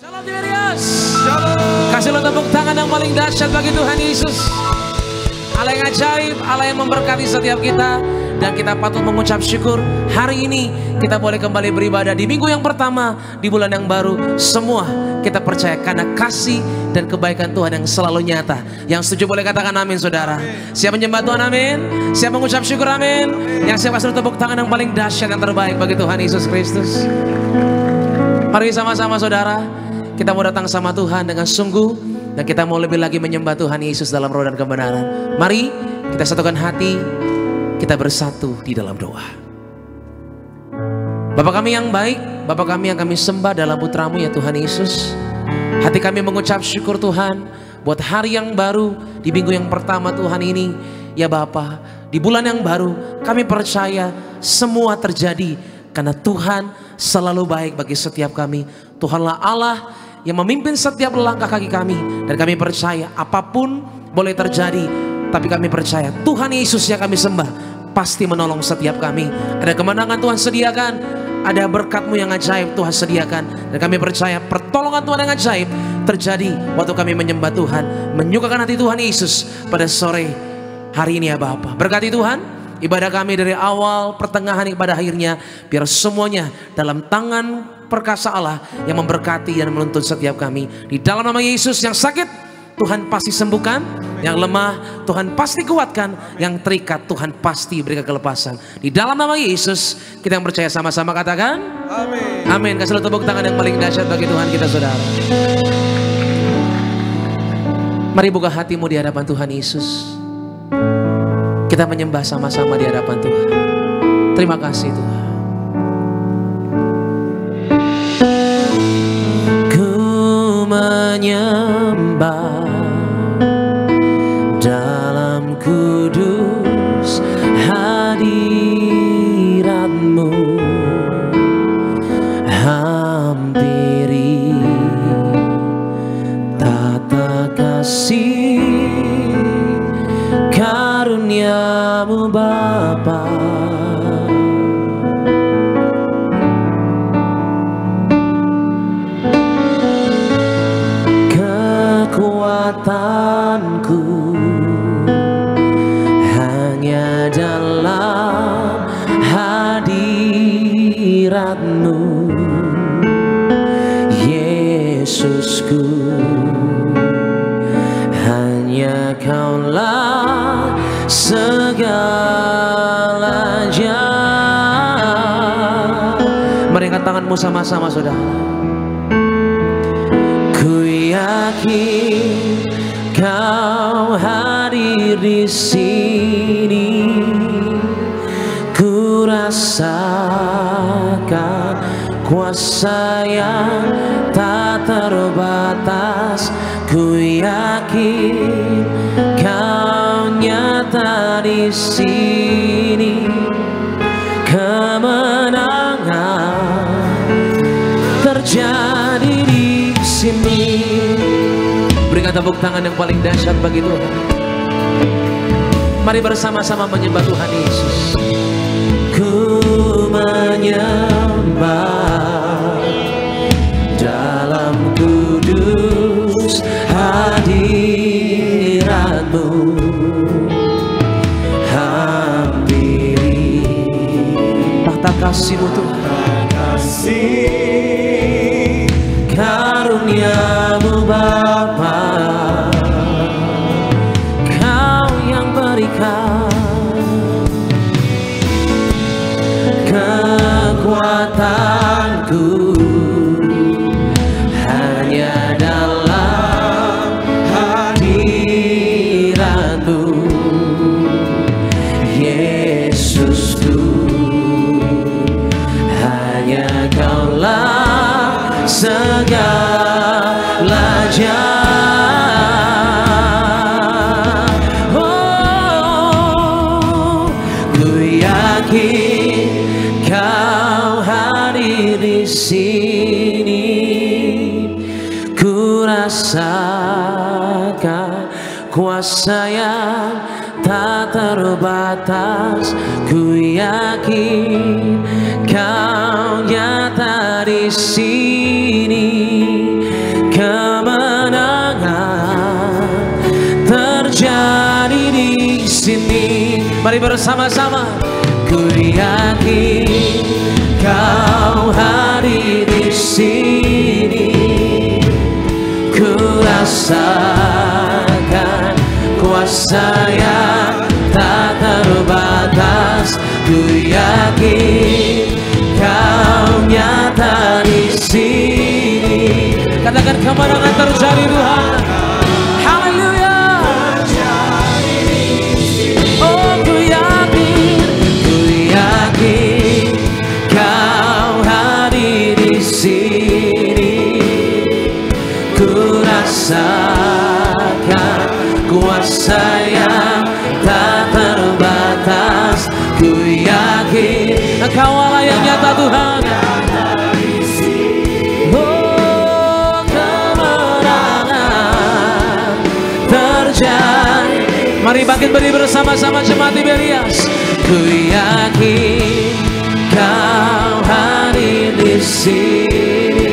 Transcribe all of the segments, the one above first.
Shalom Tiberias. Kasihlah tepuk tangan yang paling dahsyat bagi Tuhan Yesus. Allah yang ajaib, Allah yang memberkati setiap kita. Dan kita patut mengucap syukur hari ini kita boleh kembali beribadah di minggu yang pertama di bulan yang baru. Semua kita percaya karena kasih dan kebaikan Tuhan yang selalu nyata. Yang setuju boleh katakan amin saudara. Siap menyembah Tuhan amin. Siap mengucap syukur amin. Yang siap kasih tepuk tangan yang paling dahsyat yang terbaik bagi Tuhan Yesus Kristus. Mari sama-sama saudara, kita mau datang sama Tuhan dengan sungguh, dan kita mau lebih lagi menyembah Tuhan Yesus dalam roh dan kebenaran. Mari kita satukan hati, kita bersatu di dalam doa. Bapa kami yang baik, Bapa kami yang kami sembah dalam putra-Mu ya Tuhan Yesus. Hati kami mengucap syukur Tuhan buat hari yang baru di minggu yang pertama Tuhan ini. Ya Bapa, di bulan yang baru kami percaya semua terjadi karena Tuhan selalu baik bagi setiap kami. Tuhanlah Allah yang memimpin setiap langkah kaki kami. Dan kami percaya apapun boleh terjadi, tapi kami percaya Tuhan Yesus yang kami sembah pasti menolong setiap kami. Ada kemenangan Tuhan sediakan, ada berkat-Mu yang ajaib Tuhan sediakan. Dan kami percaya pertolongan Tuhan yang ajaib terjadi waktu kami menyembah Tuhan, menyukakan hati Tuhan Yesus pada sore hari ini ya Bapa. Berkati Tuhan ibadah kami dari awal, pertengahan, pada akhirnya. Biar semuanya dalam tangan perkasa Allah yang memberkati dan menuntun setiap kami. Di dalam nama Yesus, yang sakit Tuhan pasti sembuhkan, yang lemah Tuhan pasti kuatkan, yang terikat Tuhan pasti berikan kelepasan. Di dalam nama Yesus kita yang percaya sama-sama katakan amin. Amin. Kasih tepuk tangan yang paling dahsyat bagi Tuhan kita saudara. Mari buka hatimu di hadapan Tuhan Yesus. Kita menyembah sama-sama di hadapan Tuhan. Terima kasih Tuhan. Ku menyembah dalam kudus hadirat-Mu, hampiri tata kasih karunia-Mu Bapa. Kekuatanku hanya dalam hadirat-Mu, Yesusku. Hanya Kaulah segalanya. Mari angkat tanganmu sama-sama saudara. Ku yakin Kau hadir di sini. Ku rasakan kuasa yang tak terbatas. Ku yakin Kau nyata di sini. Kemenangan terjadi di sini. Berikan tepuk tangan yang paling dahsyat bagi Tuhan. Mari bersama-sama menyembah Tuhan Yesus. Ku menyembah dalam kudus hadirat-Mu, hampiri tahta kasih-Mu Tuhan, kasih karunia-Mu Bapa. Kau yang berikan kekuatanku hanya dalam hadirat-Mu, Yesusku. Hanya Kaulah segalanya. Oh, ku yakin Kau hadir di sini. Ku rasakan kuasa yang tak terbatas. Ku yakin Kau nyata di sini. Mari bersama-sama. Ku yakin Kau hadir di sini. Ku rasakan kuasa yang tak terbatas. Ku yakin Kau nyata di sini. Katakan kemenangan terjadi Tuhan. Haleluya. Oh, ku yakin Kau hadir di sini. Ku rasakan kuasa yang tak terbatas. Ku yakin Engkau Allah yang nyata Tuhan. Oh, kemenangan terjadi. Mari bangkit berdiri bersama-sama jemaat Tiberias. Ku yakin Kau hadir di sini.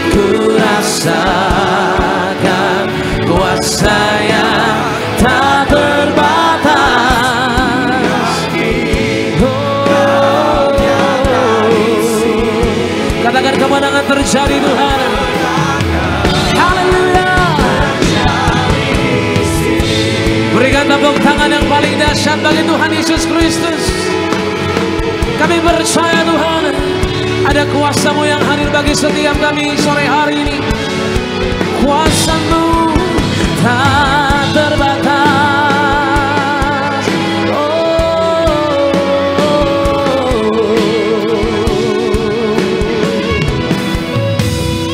Ku rasakan kuasa yang tak terbatas. Oh, katakan kemenangan terjadi Tuhan. Haleluya. Berikan tepuk tangan yang paling dahsyat bagi Tuhan Yesus Kristus. Kami percaya Tuhan, ada kuasa-Mu yang hadir bagi setiap kami sore hari ini. Kuasa-Mu tak terbatas.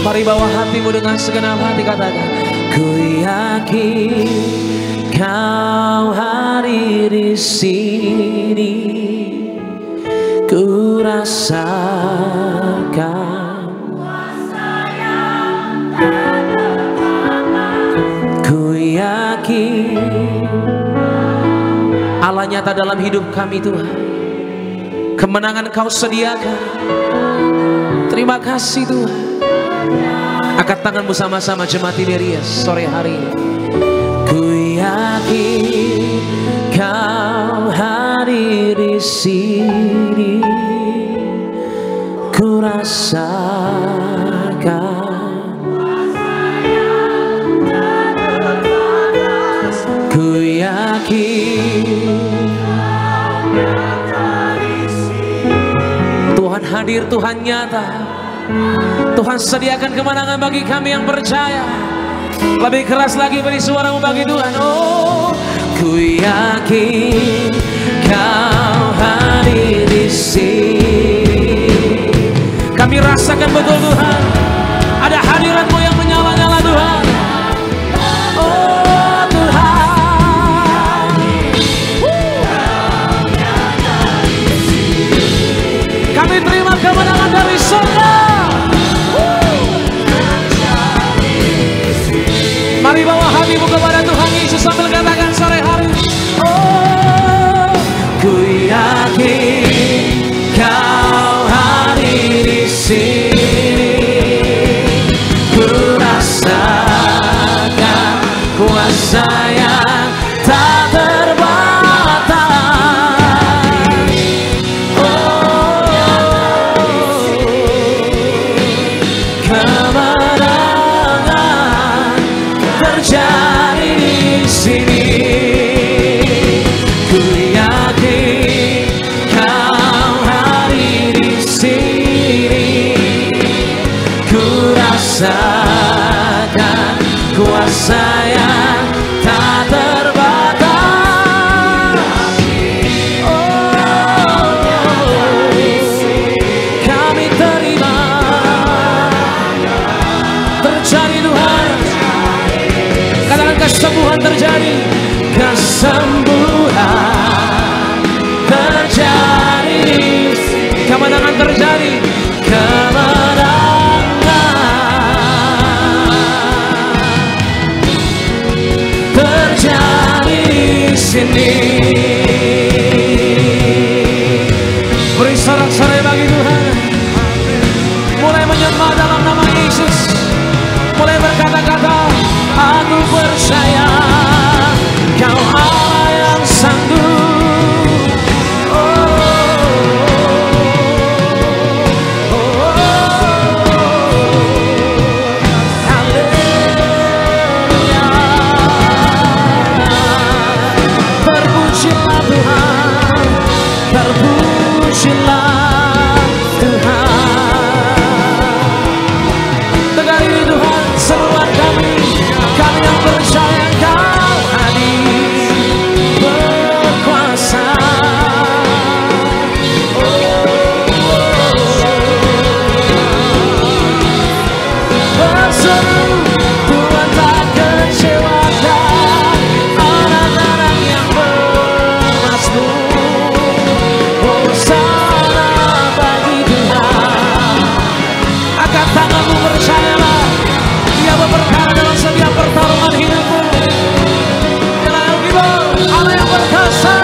Mari bawa hatimu dengan segenap hati, katakan, ku yakin Kau hadir di sini. Ku rasakan ku yakin Allah nyata dalam hidup kami Tuhan. Kemenangan Kau sediakan. Terima kasih Tuhan. Angkat tanganmu sama-sama jemaat Tiberias sore hari ini. Ku yakin Kau hadir di sini. Ku rasakan ku yakin Tuhan hadir, Tuhan nyata. Tuhan sediakan kemenangan bagi kami yang percaya. Lebih keras lagi beri suaramu bagi Tuhan. Oh, ku yakin Kau hadir di sini. Kami rasakan betul Tuhan, ada hadirat-Mu yang menyala-nyala Tuhan. Oh Tuhan, kami terima kemenangan dari surga. Mari bawa hatimu kepada Tuhan Yesus sambil katakan sore hari. Oh, ku yakin Kau hadir di sini. Ku rasakan kuasa yang tak terbatas. Oh, kemenangan terjadi di sini. Ku yakin Kau hadir di sini. Ku rasakan kuasa yang tak terbatas. Oh, kami terima terjadi Tuhan. Katakan kesembuhan terjadi. Kesembuhan terjadi. Kemenangan terjadi. Kemenangan terjadi di sini. Beri sorak-sorai bagi Tuhan. Mulai menyembah dalam nama Yesus. Mulai berkata-kata, aku percaya Kau Allah yang sanggup pujilah Tuhan. Tegar ini Tuhan, seruan kami yang percaya Kau hadir berkuasa. Berseru Tuhan tak kecewakan orang-orang yang bermasmur. Hosana bagi Tuhan. Angkat tanganmu, percayalah Dia berperkara dalam setiap pertarungan hidupmu. Dia yang gibor, Allah yang perkasa.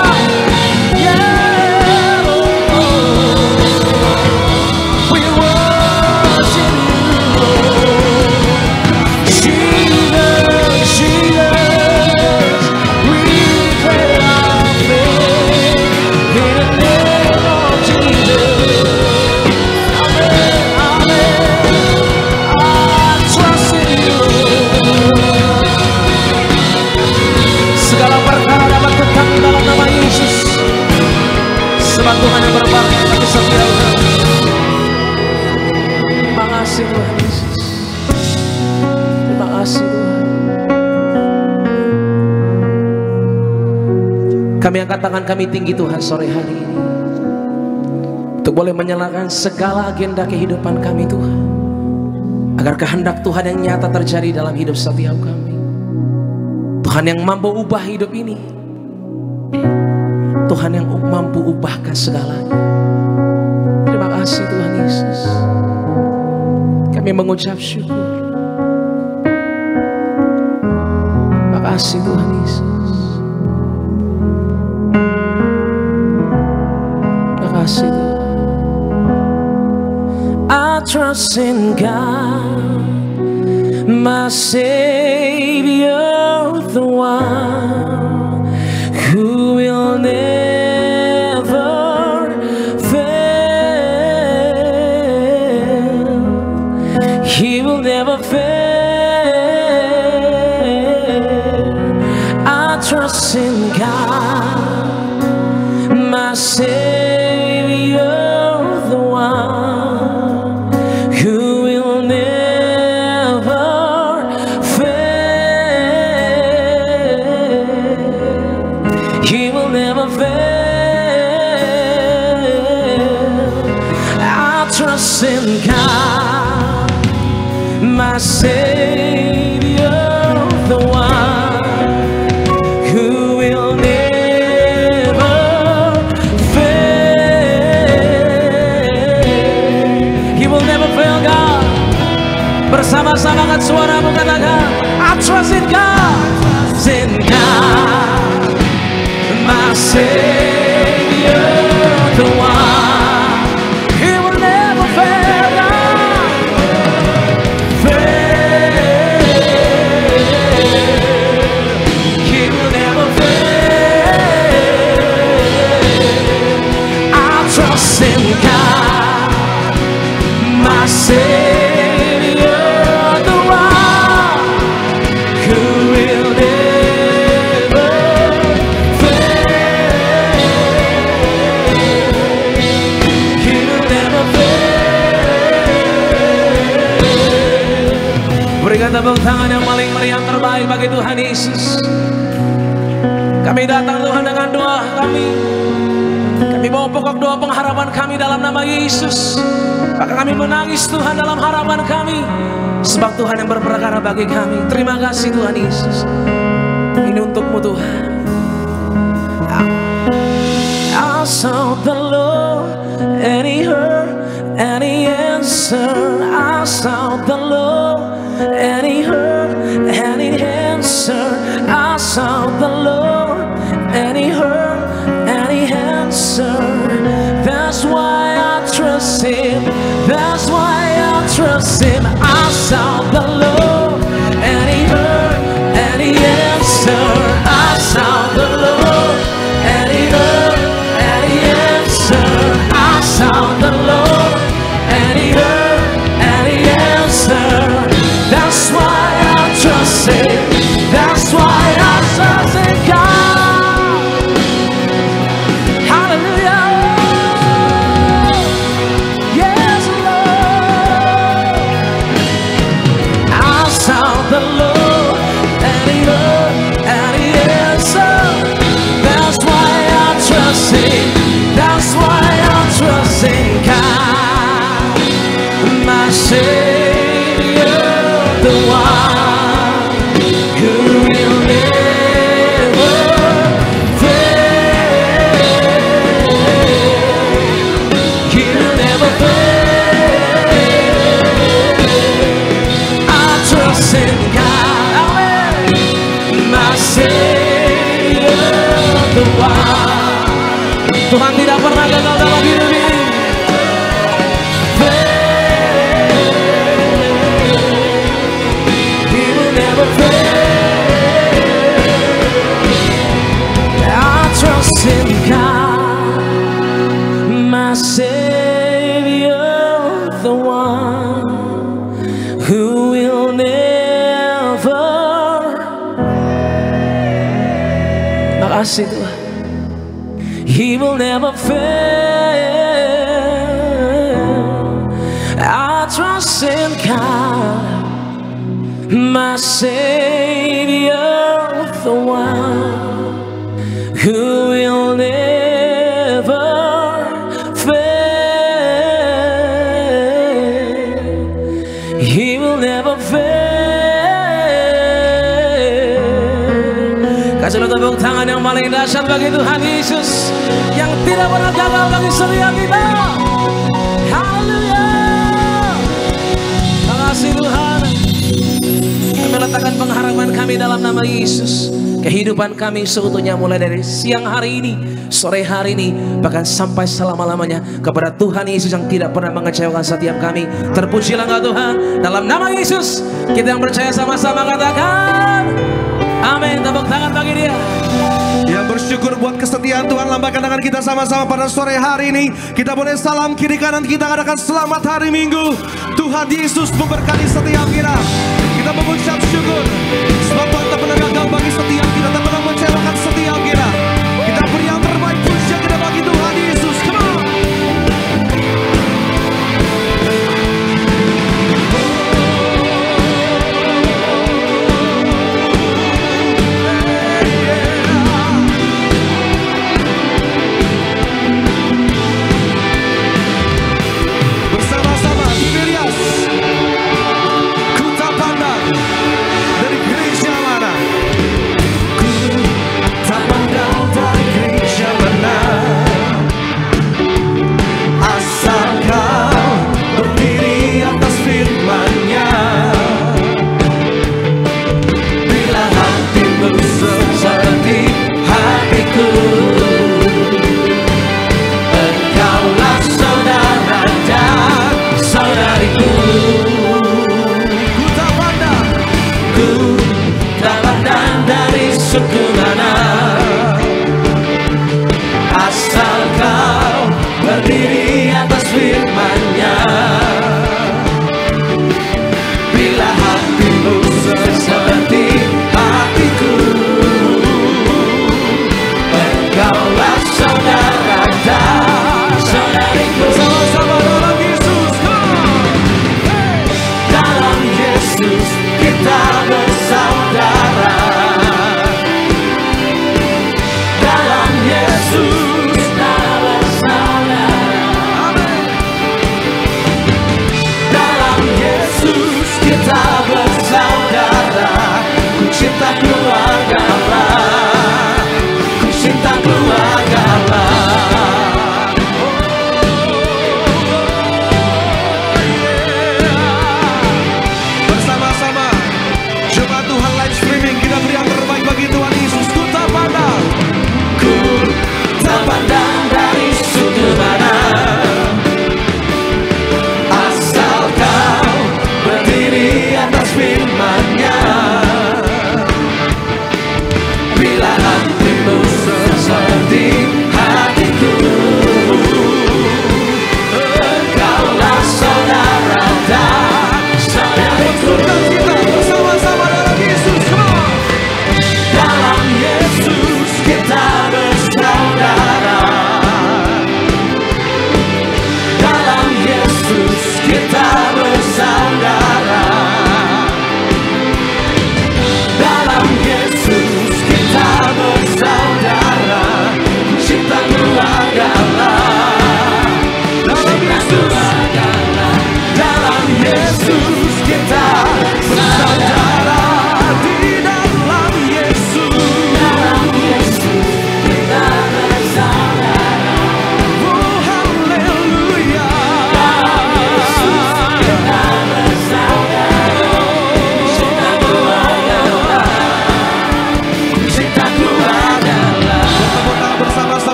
Sebab Tuhan yang berbakti bagi setiap kami. Terima kasih Tuhan Yesus. Terima kasih Tuhan. Kami angkat tangan kami tinggi Tuhan sore hari ini, untuk boleh menyalakan segala agenda kehidupan kami Tuhan, agar kehendak Tuhan yang nyata terjadi dalam hidup setiap kami. Tuhan yang mampu ubah hidup ini, Tuhan yang mampu ubahkan segalanya. Terima kasih Tuhan Yesus. Kami mengucap syukur. Terima kasih Tuhan Yesus. Terima kasih Tuhan. I trust in God, my Savior, the one who will never fail. He will never fail. I trust in God, my Savior, the one who will never fail. He will never fail. I trust in God, my Savior, the one who will never fail. He will never fail, God. Bersama-sama kan suaramu katakan, I trust in God, in God, my Savior, the one. He will never fail, fail. He will never fail. I trust in God, my Savior, the one who will never fail. He will never fail. Berikan tepuk tangan yang paling meriah terbaik bagi Tuhan Yesus. Kami datang Tuhan dengan doa kami. Kami bawa pokok doa pengharapan kami dalam nama Yesus. Maka kami menangis Tuhan dalam harapan kami, sebab Tuhan yang berperkara bagi kami. Terima kasih Tuhan Yesus. Ini untukmu Tuhan. I sought the Lord and He heard and He answered. I sought the Lord and He heard and He answered. I sought the Lord and He heard and He answered. That's why I trust Him. That's why I trust Him. I sought the Lord and He heard and He answered. I sought the Lord and He heard and He answered. I sought the Lord and He heard and He answered. That's why I trust Him. That's why I trust in God. Hallelujah. Tuhan tidak pernah gagal dalam hidup ini. He will never fail. I trust in God, my Savior, the one who will never. Makasih Tuhan. He will never fail. I trust in God, my Savior, the one who will never fail. He will never fail. Kasih tepuk tangan yang paling dahsyat bagi Tuhan Yesus yang tidak pernah gagal bagi setiap kita. Haleluya. Makasih Tuhan. Kami letakkan pengharapan kami dalam nama Yesus. Kehidupan kami seutuhnya mulai dari siang hari ini, sore hari ini, bahkan sampai selama-lamanya kepada Tuhan Yesus yang tidak pernah mengecewakan setiap kami. Terpujilah Engkau Tuhan. Dalam nama Yesus kita yang percaya sama-sama katakan amin. Tepuk tangan bagi Dia. Yang bersyukur buat kesetiaan Tuhan, lambaikan tangan kita sama-sama pada sore hari ini. Kita boleh salam kiri kanan kita, katakan selamat hari Minggu. Tuhan Yesus memberkati setiap kita. Kita mengucap syukur sebab Tuhan tak pernah gagal bagi setiap kita, tak pernah mengecewakan setiap kita. Kita beri yang terbaik pujian kita bagi Tuhan Yesus. Come on. Ku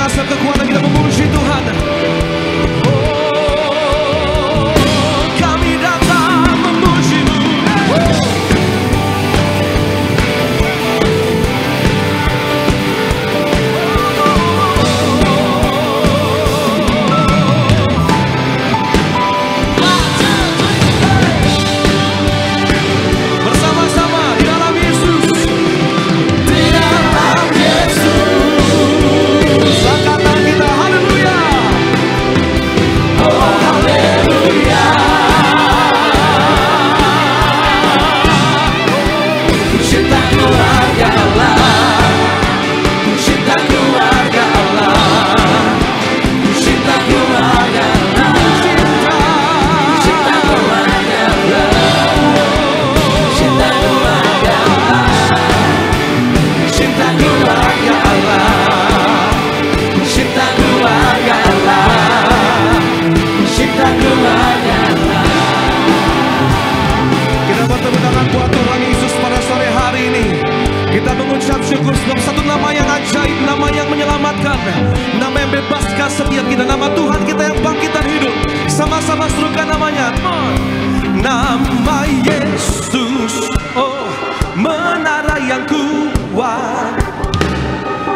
mengasah kekuatan kita memuji Tuhan. Oh, kami datang memuji-Mu. Bersama-sama di dalam Yesus. Di dalam Yesus. Angkatan kita, haleluya. Oh haleluya. Cinta keluarga Allah, cinta keluarga Allah, cinta keluarga Allah, cinta keluarga Allah, cinta keluarga Allah, cinta keluarga Allah, cinta keluarga Allah, cinta keluarga Allah. Kita bertepuk tangan buat Tuhan Yesus pada sore hari ini. Kita mengucap syukur sebab satu nama yang ajaib, nama yang menyelamatkan, nama yang bebaskan setiap kita, nama Tuhan kita yang bangkit dan hidup. Sama-sama serukan namanya. Nama Yesus, oh menara yang kuat.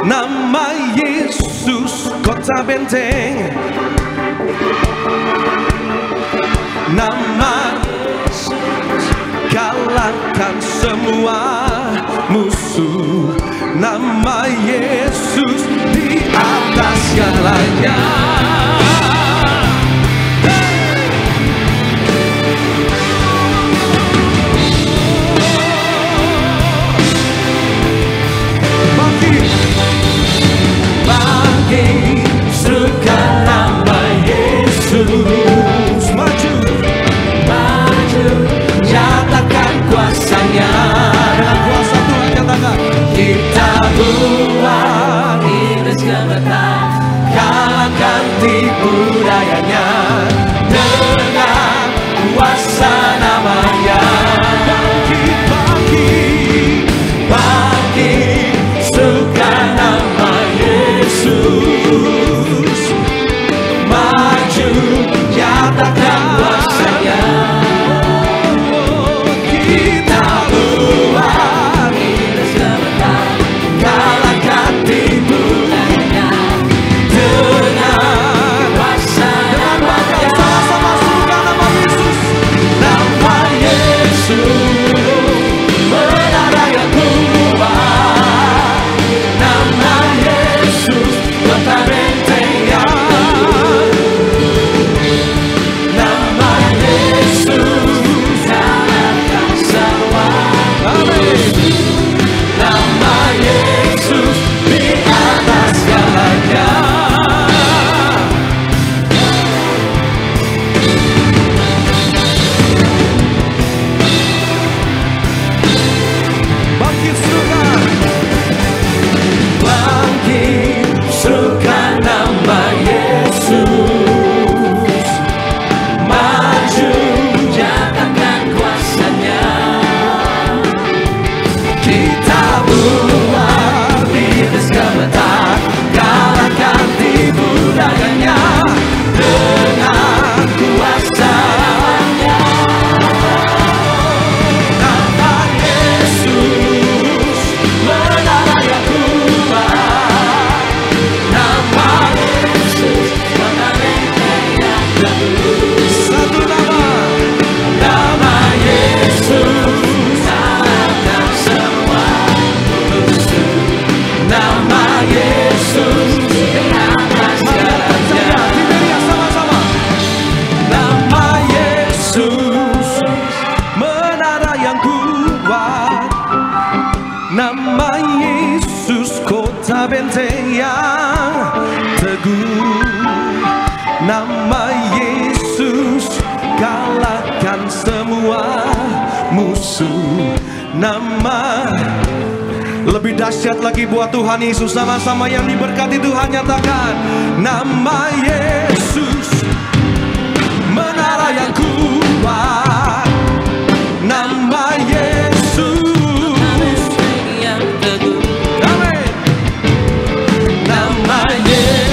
Nama Yesus kota benteng. Nama kalahkan semua musuh. Nama Yesus di atas segalanya. Bangkit, bangkit, serukan nama Yesus. Maju, maju, nyatakan kuasanya. Dengan kuasa Tuhan nyatakan. Kita buat iblis gemetar, kalahkan tipu dayanya dengan kuasa namanya. Bangkit, bangkit, bangkit, serukan nama Yesus. Maju, nyatakan kuasanya. Kita buat iblis gemetar, kalahkan tipu dayanya dengan kuasa namanya. Sama-sama serukan nama Yesus. Nama Yesus, menara yang kuat. Nama Yesus, kota benteng yang. Nama Yesus, kalahkan semua. Amin. Nama Yesus di atas segalanya. Bangkit serukan, bangkit serukan nama Yesus. Maju, nyatakan kuasanya. Kita buat iblis gemetar, kalahkan tipu dayanya dengan kuasa namanya. Nama Yesus, menara yang kuat. Nama Yesus, kota benteng yang teguh. Satu nama, nama Yesus, kalahkan semua musuh. Nama Yesus di atas segalanya. Sama-sama. Nama Yesus, menara yang kuat. Nama Yesus, kota benteng yang teguh. Nama Yesus, kalahkan semua musuh. Nama lebih dahsyat lagi buat Tuhan Yesus. Sama-sama yang diberkati Tuhan nyatakan. Nama Yesus, menara yang kuat. Nama Yesus yang teguh. Amin. Nama Yesus.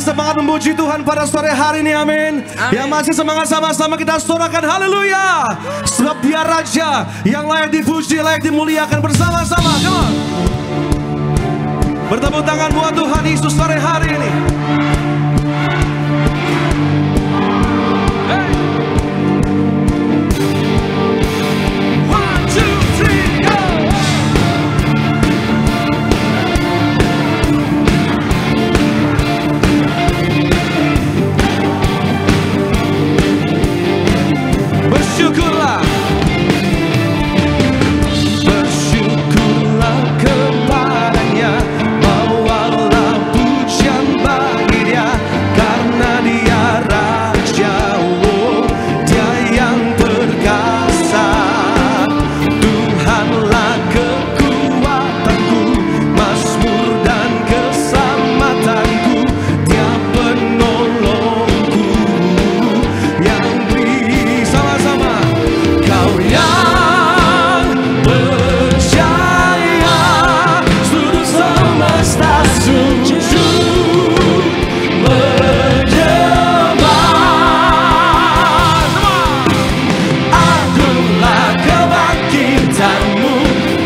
masih semangat memuji Tuhan pada sore hari ini, amin. Yang masih semangat sama-sama kita sorakan haleluya. Sebab Dia Raja yang layak dipuji, layak dimuliakan bersama-sama. Come on. Bertepuk tangan buat Tuhan Yesus sore hari ini. Bersyukurlah, bersyukurlah kepadanya, bawalah pujian bagi Dia, karena Dia Raja, oh, Dia yang perkasa. Tuhanlah kekuatanku, mazmur dan keselamatanku, Dia penolongku yang beri. Sama-sama, Kau yang percaya, seluruh semesta sujud menyembah. Agunglah kebangkitanmu,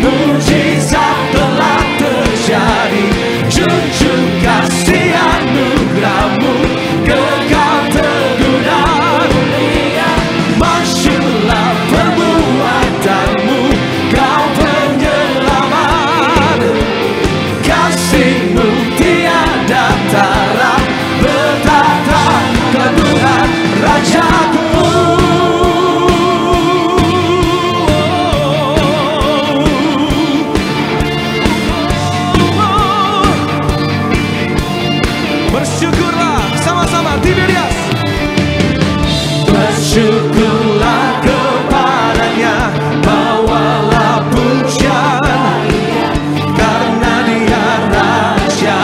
mujizat telah terjadi, junjung kasih anugerahmu, kekal teguh dan mulia. Masyurlah perbuatanmu, Kau penyelamat, kasih-Mu tiada tara, betapa keagungan Rajaku. Bersyukurlah sama-sama Tiberias. Bersyukurlah kepadanya, bawalah pujian, karena Dia Raja,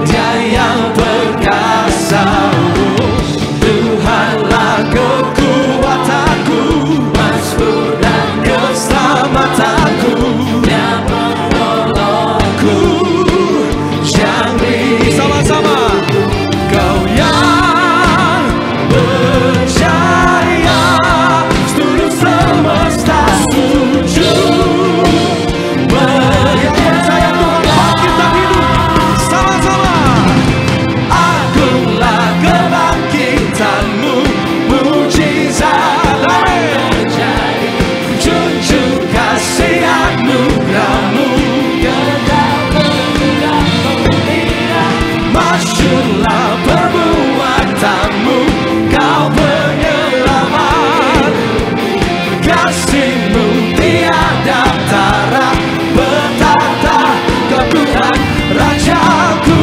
Dia yang perkasa. Tuhanlah kekuatanku, mazmur dan keselamatanku, Dia penolongku yang beri. Sama-sama, Kau yang percaya, seluruh semesta sujud menyembah. Tuhan bangkit dan hidup. Sama-sama, agunglah kebangkitanmu, mujizat terjadi, junjung kasih anugerahmu, kekal teguh dan mulia. Masyurlah perbuatanmu, Kau penyelamat, kasih-Mu tiada tara, betapa keagungan Rajaku.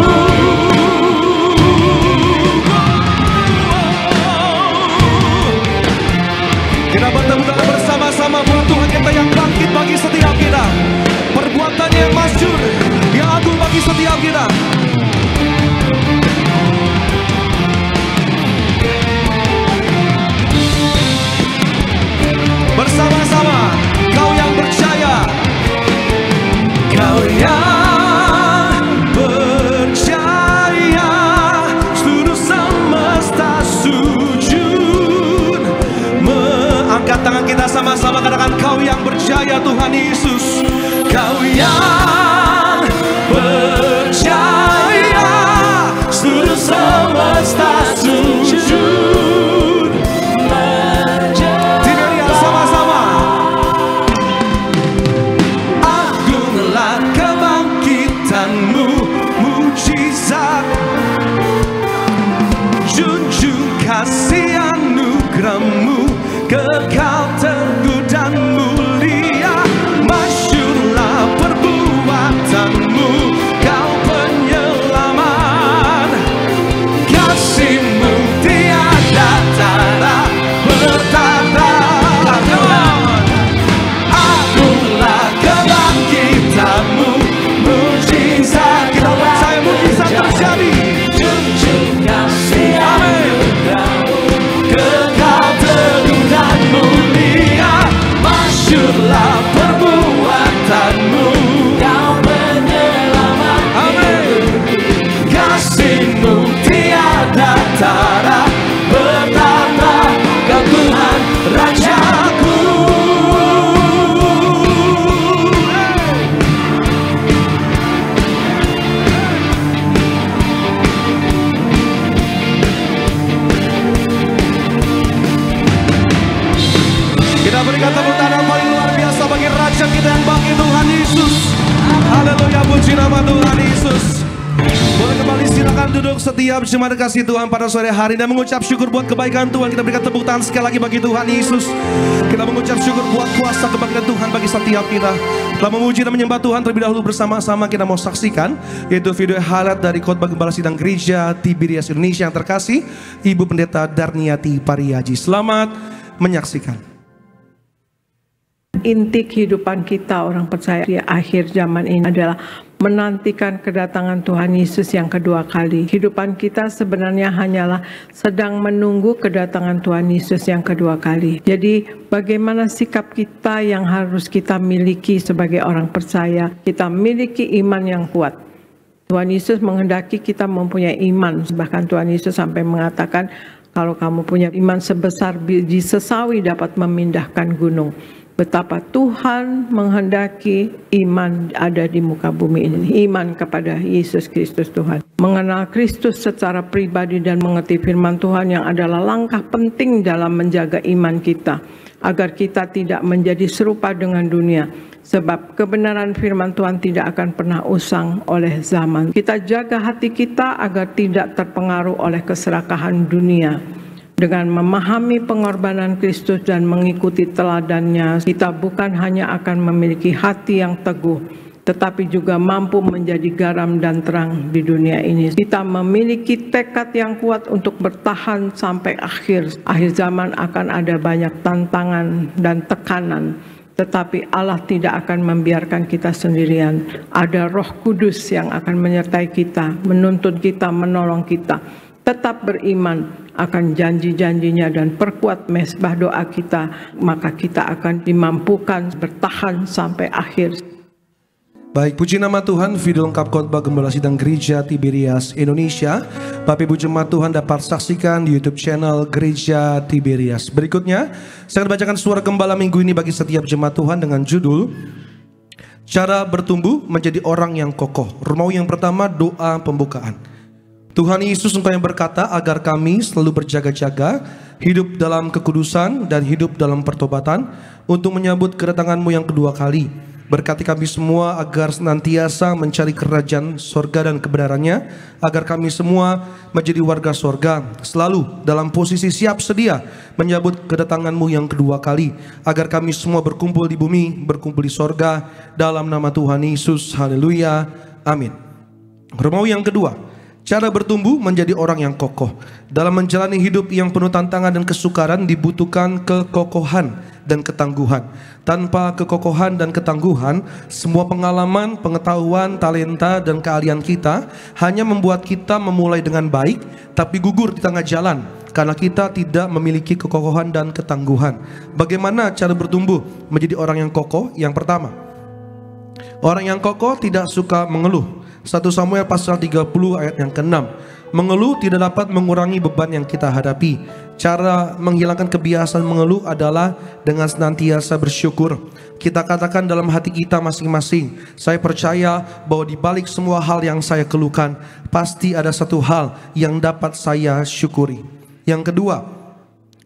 Kita bertemu tangan bersama-sama buat Tuhan kita yang bangkit bagi setiap kita, perbuatannya yang masyhur, yang agung bagi setiap kita. Bersama-sama, Kau yang percaya, Kau yang percaya, seluruh semesta sujud. Angkat tangan kita sama-sama, katakan Kau yang percaya Tuhan Yesus. Kau yang percaya, seluruh semesta sujud. Sama-sama, agunglah kebangkitanmu, mujizat, junjung kasih anugerahmu, kekal teguh dan mulia. Masyurlah perbuatan gereja kita yang bangkit Tuhan Yesus. Haleluya, puji nama Tuhan Yesus. Boleh kembali silakan duduk setiap jemaat kasih Tuhan pada sore hari dan mengucap syukur buat kebaikan Tuhan. Kita berikan tepuk tangan sekali lagi bagi Tuhan Yesus. Kita mengucap syukur buat kuasa kebaikan Tuhan bagi setiap kita. Telah memuji dan menyembah Tuhan terlebih dahulu bersama-sama kita mau saksikan yaitu video highlight dari khotbah gembala sidang gereja Tiberias Indonesia yang terkasih Ibu Pendeta Darniati Pariaji. Selamat menyaksikan. Inti kehidupan kita orang percaya di akhir zaman ini adalah menantikan kedatangan Tuhan Yesus yang kedua kali. Kehidupan kita sebenarnya hanyalah sedang menunggu kedatangan Tuhan Yesus yang kedua kali. Jadi bagaimana sikap kita yang harus kita miliki sebagai orang percaya? Kita miliki iman yang kuat. Tuhan Yesus menghendaki kita mempunyai iman. Bahkan Tuhan Yesus sampai mengatakan kalau kamu punya iman sebesar biji sesawi dapat memindahkan gunung. Betapa Tuhan menghendaki iman ada di muka bumi ini. Iman kepada Yesus Kristus Tuhan. Mengenal Kristus secara pribadi dan mengerti firman Tuhan yang adalah langkah penting dalam menjaga iman kita. Agar kita tidak menjadi serupa dengan dunia. Sebab kebenaran firman Tuhan tidak akan pernah usang oleh zaman. Kita jaga hati kita agar tidak terpengaruh oleh keserakahan dunia. Dengan memahami pengorbanan Kristus dan mengikuti teladannya, kita bukan hanya akan memiliki hati yang teguh, tetapi juga mampu menjadi garam dan terang di dunia ini. Kita memiliki tekad yang kuat untuk bertahan sampai akhir. Akhir zaman akan ada banyak tantangan dan tekanan, tetapi Allah tidak akan membiarkan kita sendirian. Ada Roh Kudus yang akan menyertai kita, menuntun kita, menolong kita. Tetap beriman akan janji-janjinya dan perkuat mesbah doa kita, maka kita akan dimampukan bertahan sampai akhir. Baik, puji nama Tuhan. Video lengkap khotbah gembala sidang gereja Tiberias Indonesia Bapak Ibu jemaat Tuhan dapat saksikan di YouTube channel Gereja Tiberias. Berikutnya saya akan bacakan suara gembala minggu ini bagi setiap jemaat Tuhan dengan judul Cara Bertumbuh Menjadi Orang yang Kokoh. Romawi yang pertama, doa pembukaan. Tuhan Yesus Engkau yang berkata agar kami selalu berjaga-jaga, hidup dalam kekudusan dan hidup dalam pertobatan untuk menyambut kedatangan-Mu yang kedua kali. Berkati kami semua agar senantiasa mencari kerajaan sorga dan kebenarannya, agar kami semua menjadi warga sorga, selalu dalam posisi siap sedia menyambut kedatangan-Mu yang kedua kali, agar kami semua berkumpul di bumi, berkumpul di sorga, dalam nama Tuhan Yesus. Haleluya, amin. Romawi yang kedua, cara bertumbuh menjadi orang yang kokoh. Dalam menjalani hidup yang penuh tantangan dan kesukaran dibutuhkan kekokohan dan ketangguhan. Tanpa kekokohan dan ketangguhan, semua pengalaman, pengetahuan, talenta, dan keahlian kita hanya membuat kita memulai dengan baik, tapi gugur di tengah jalan karena kita tidak memiliki kekokohan dan ketangguhan. Bagaimana cara bertumbuh menjadi orang yang kokoh? Yang pertama, orang yang kokoh tidak suka mengeluh. 1 Samuel pasal 30 ayat yang ke-6. Mengeluh tidak dapat mengurangi beban yang kita hadapi. Cara menghilangkan kebiasaan mengeluh adalah dengan senantiasa bersyukur. Kita katakan dalam hati kita masing-masing, saya percaya bahwa di balik semua hal yang saya keluhkan, pasti ada satu hal yang dapat saya syukuri. Yang kedua,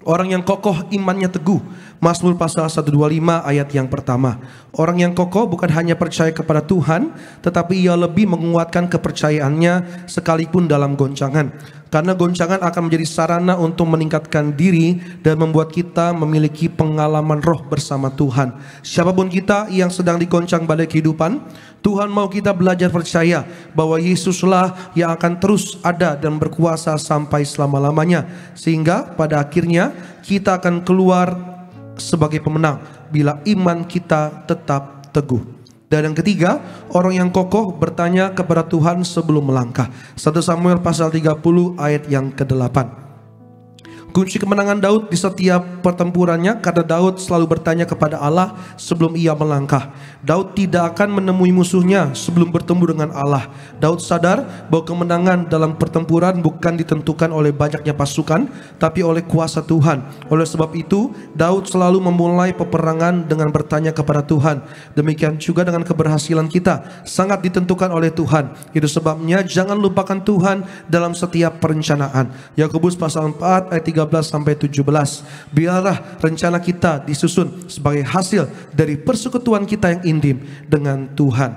orang yang kokoh imannya teguh. Mazmur pasal 125 ayat yang pertama. Orang yang kokoh bukan hanya percaya kepada Tuhan, tetapi ia lebih menguatkan kepercayaannya sekalipun dalam goncangan. Karena goncangan akan menjadi sarana untuk meningkatkan diri dan membuat kita memiliki pengalaman roh bersama Tuhan. Siapapun kita yang sedang digoncang badai kehidupan, Tuhan mau kita belajar percaya bahwa Yesuslah yang akan terus ada dan berkuasa sampai selama-lamanya. Sehingga pada akhirnya kita akan keluar sebagai pemenang bila iman kita tetap teguh. Dan yang ketiga, orang yang kokoh bertanya kepada Tuhan sebelum melangkah. 1 Samuel pasal 30 ayat yang ke-8. Kunci kemenangan Daud di setiap pertempurannya karena Daud selalu bertanya kepada Allah sebelum ia melangkah. Daud tidak akan menemui musuhnya sebelum bertemu dengan Allah. Daud sadar bahwa kemenangan dalam pertempuran bukan ditentukan oleh banyaknya pasukan, tapi oleh kuasa Tuhan. Oleh sebab itu, Daud selalu memulai peperangan dengan bertanya kepada Tuhan. Demikian juga dengan keberhasilan kita, sangat ditentukan oleh Tuhan. Itu sebabnya jangan lupakan Tuhan dalam setiap perencanaan. Yakobus pasal 4 ayat 13 13-17. Biarlah rencana kita disusun sebagai hasil dari persekutuan kita yang intim dengan Tuhan.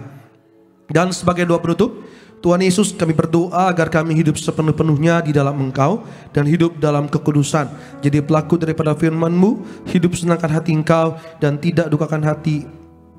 Dan sebagai doa penutup, Tuhan Yesus, kami berdoa agar kami hidup sepenuh-penuhnya di dalam Engkau dan hidup dalam kekudusan. Jadi pelaku daripada firman-Mu, hidup senangkan hati Engkau dan tidak dukakan hati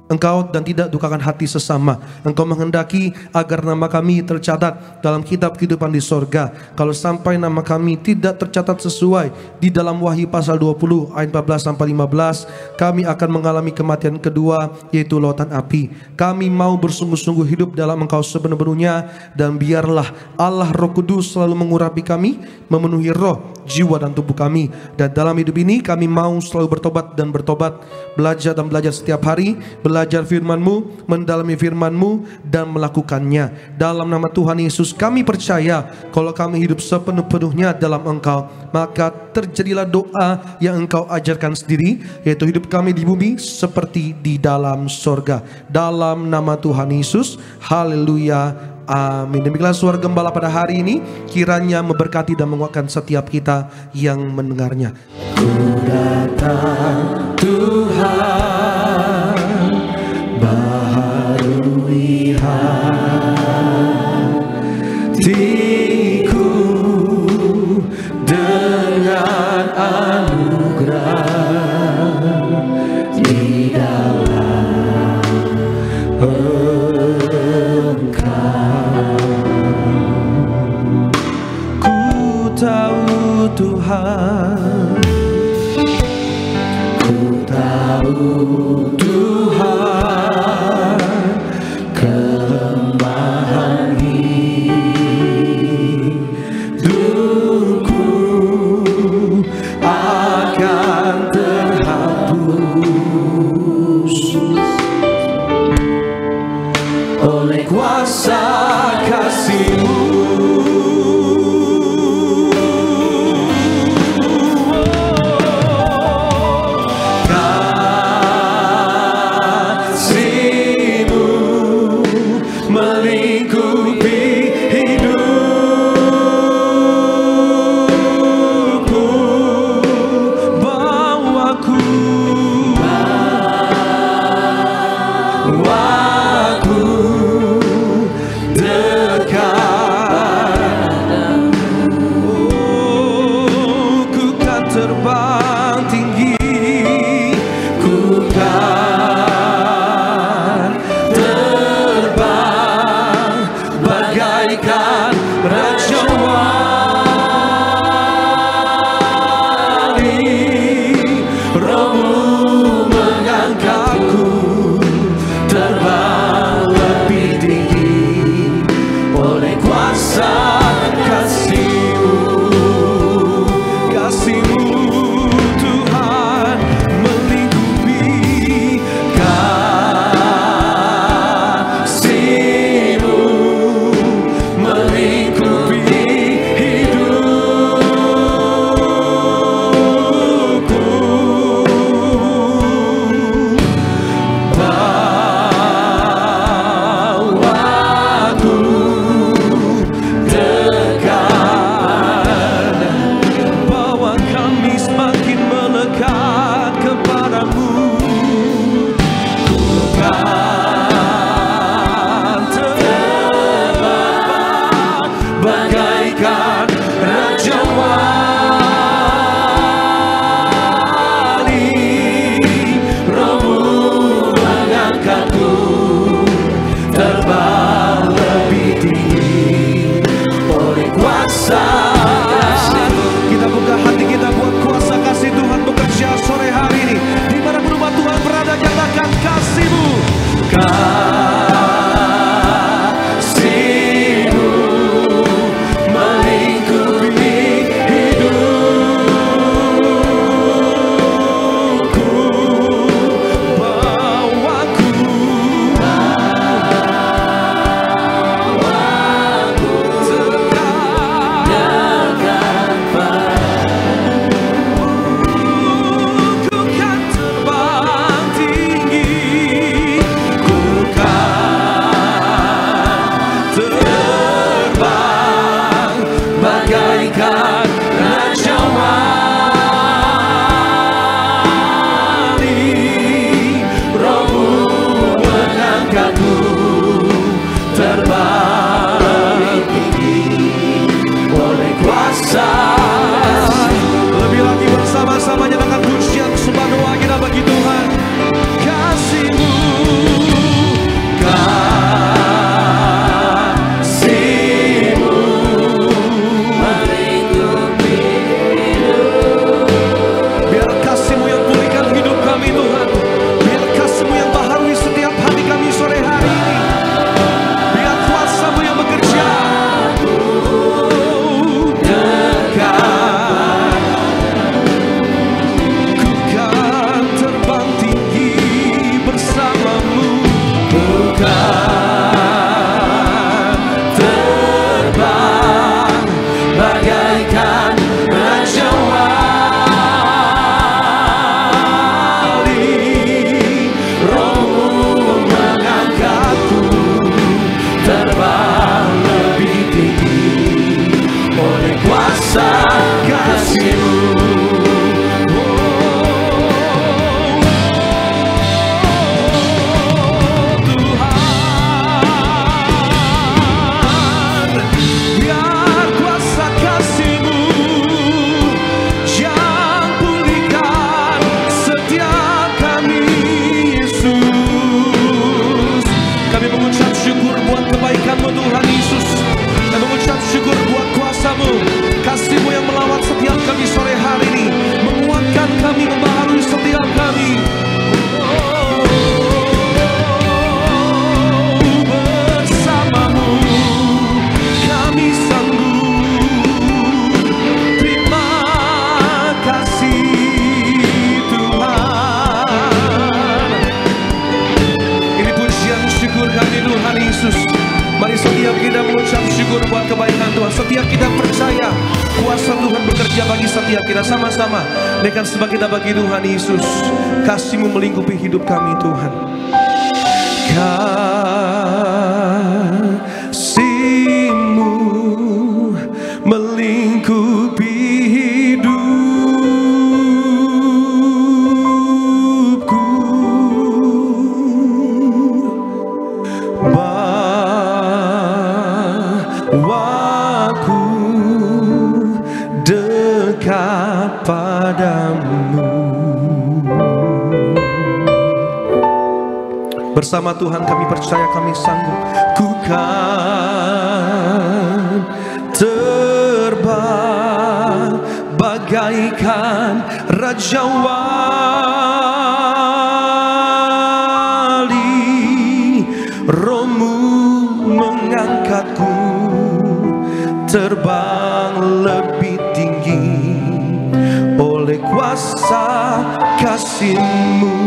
Engkau dan tidak dukakan hati sesama. Engkau menghendaki agar nama kami tercatat dalam kitab kehidupan di sorga. Kalau sampai nama kami tidak tercatat sesuai di dalam Wahyu pasal 20 ayat 14-15, kami akan mengalami kematian kedua, yaitu lautan api. Kami mau bersungguh-sungguh hidup dalam Engkau sepenuh-penuhnya, dan biarlah Allah Roh Kudus selalu mengurapi kami, memenuhi roh, jiwa dan tubuh kami. Dan dalam hidup ini kami mau selalu bertobat dan bertobat, belajar dan belajar setiap hari, belajar firman-Mu, mendalami firman-Mu dan melakukannya. Dalam nama Tuhan Yesus kami percaya kalau kami hidup sepenuh-penuhnya dalam Engkau, maka terjadilah doa yang Engkau ajarkan sendiri, yaitu hidup kami di bumi seperti di dalam sorga. Dalam nama Tuhan Yesus, haleluya, amin. Demikianlah suara gembala pada hari ini, kiranya memberkati dan menguatkan setiap kita yang mendengarnya. Ku datang Tuhan, baharui hatiku dengan anugerah di dalam Engkau. Ku tahu Tuhan, ku tahu Tuhan, kelemahan hidupku akan terhapus Bukan terbang bagaikan raja wali, Roh-Mu mengangkatku terbang lebih tinggi oleh kuasa kasih-Mu. Tuhan Yesus, kami mengucap syukur buat kuasa-Mu, kasih-Mu yang melawat setiap kami sore hari ini, menguatkan kami, membaharui setiap kami. Bersama-Mu kami sanggup. Terima kasih Tuhan. Ini pujian syukur kami Tuhan Yesus. Mari setiap kita mengucap syukur buat kebaikan Tuhan. Setiap kita percaya kuasa Tuhan bekerja bagi setiap kita. Sama-sama naikkan sembah kita bagi Tuhan Yesus. Kasih-Mu melingkupi hidup kami Tuhan. Kasih-Mu melingkupi hidupku. Bawaku dekat padamu. Bersama Tuhan kami percaya, kami sanggup. Ku kan terbang bagaikan raja wali, Roh-Mu mengangkatku terbang lebih tinggi oleh kuasa kasih-Mu.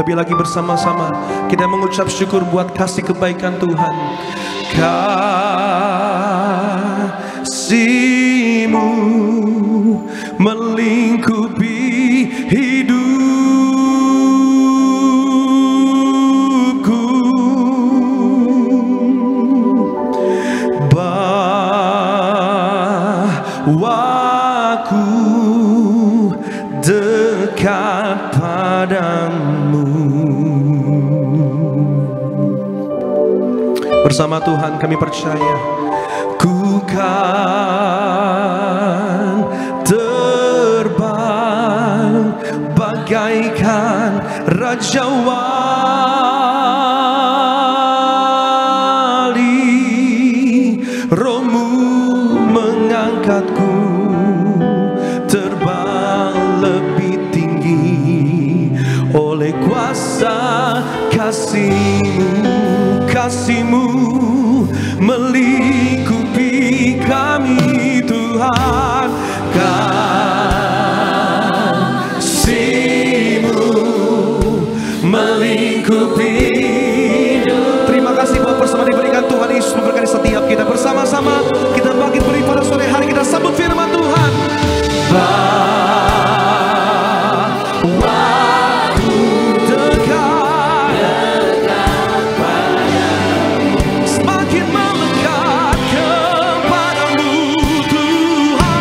Lebih lagi bersama-sama kita mengucap syukur buat kasih kebaikan Tuhan. Kasih-Mu melingkupi hidupku. Bawaku dekat padamu. Bersama Tuhan kami percaya, ku kan terbang bagaikan raja wali, Roh-Mu mengangkatku terbang lebih tinggi oleh kuasa kasih-Mu. Kasih-Mu melingkupi kami Tuhan. Kasih-Mu melingkupi. Terima kasih buat persembahan diberikan Tuhan Yesus memberkati setiap kita. Bersama-sama kita bangkit beri pada sore hari, kita sambut firman Tuhan. Semakin melekat kepadamu Tuhan.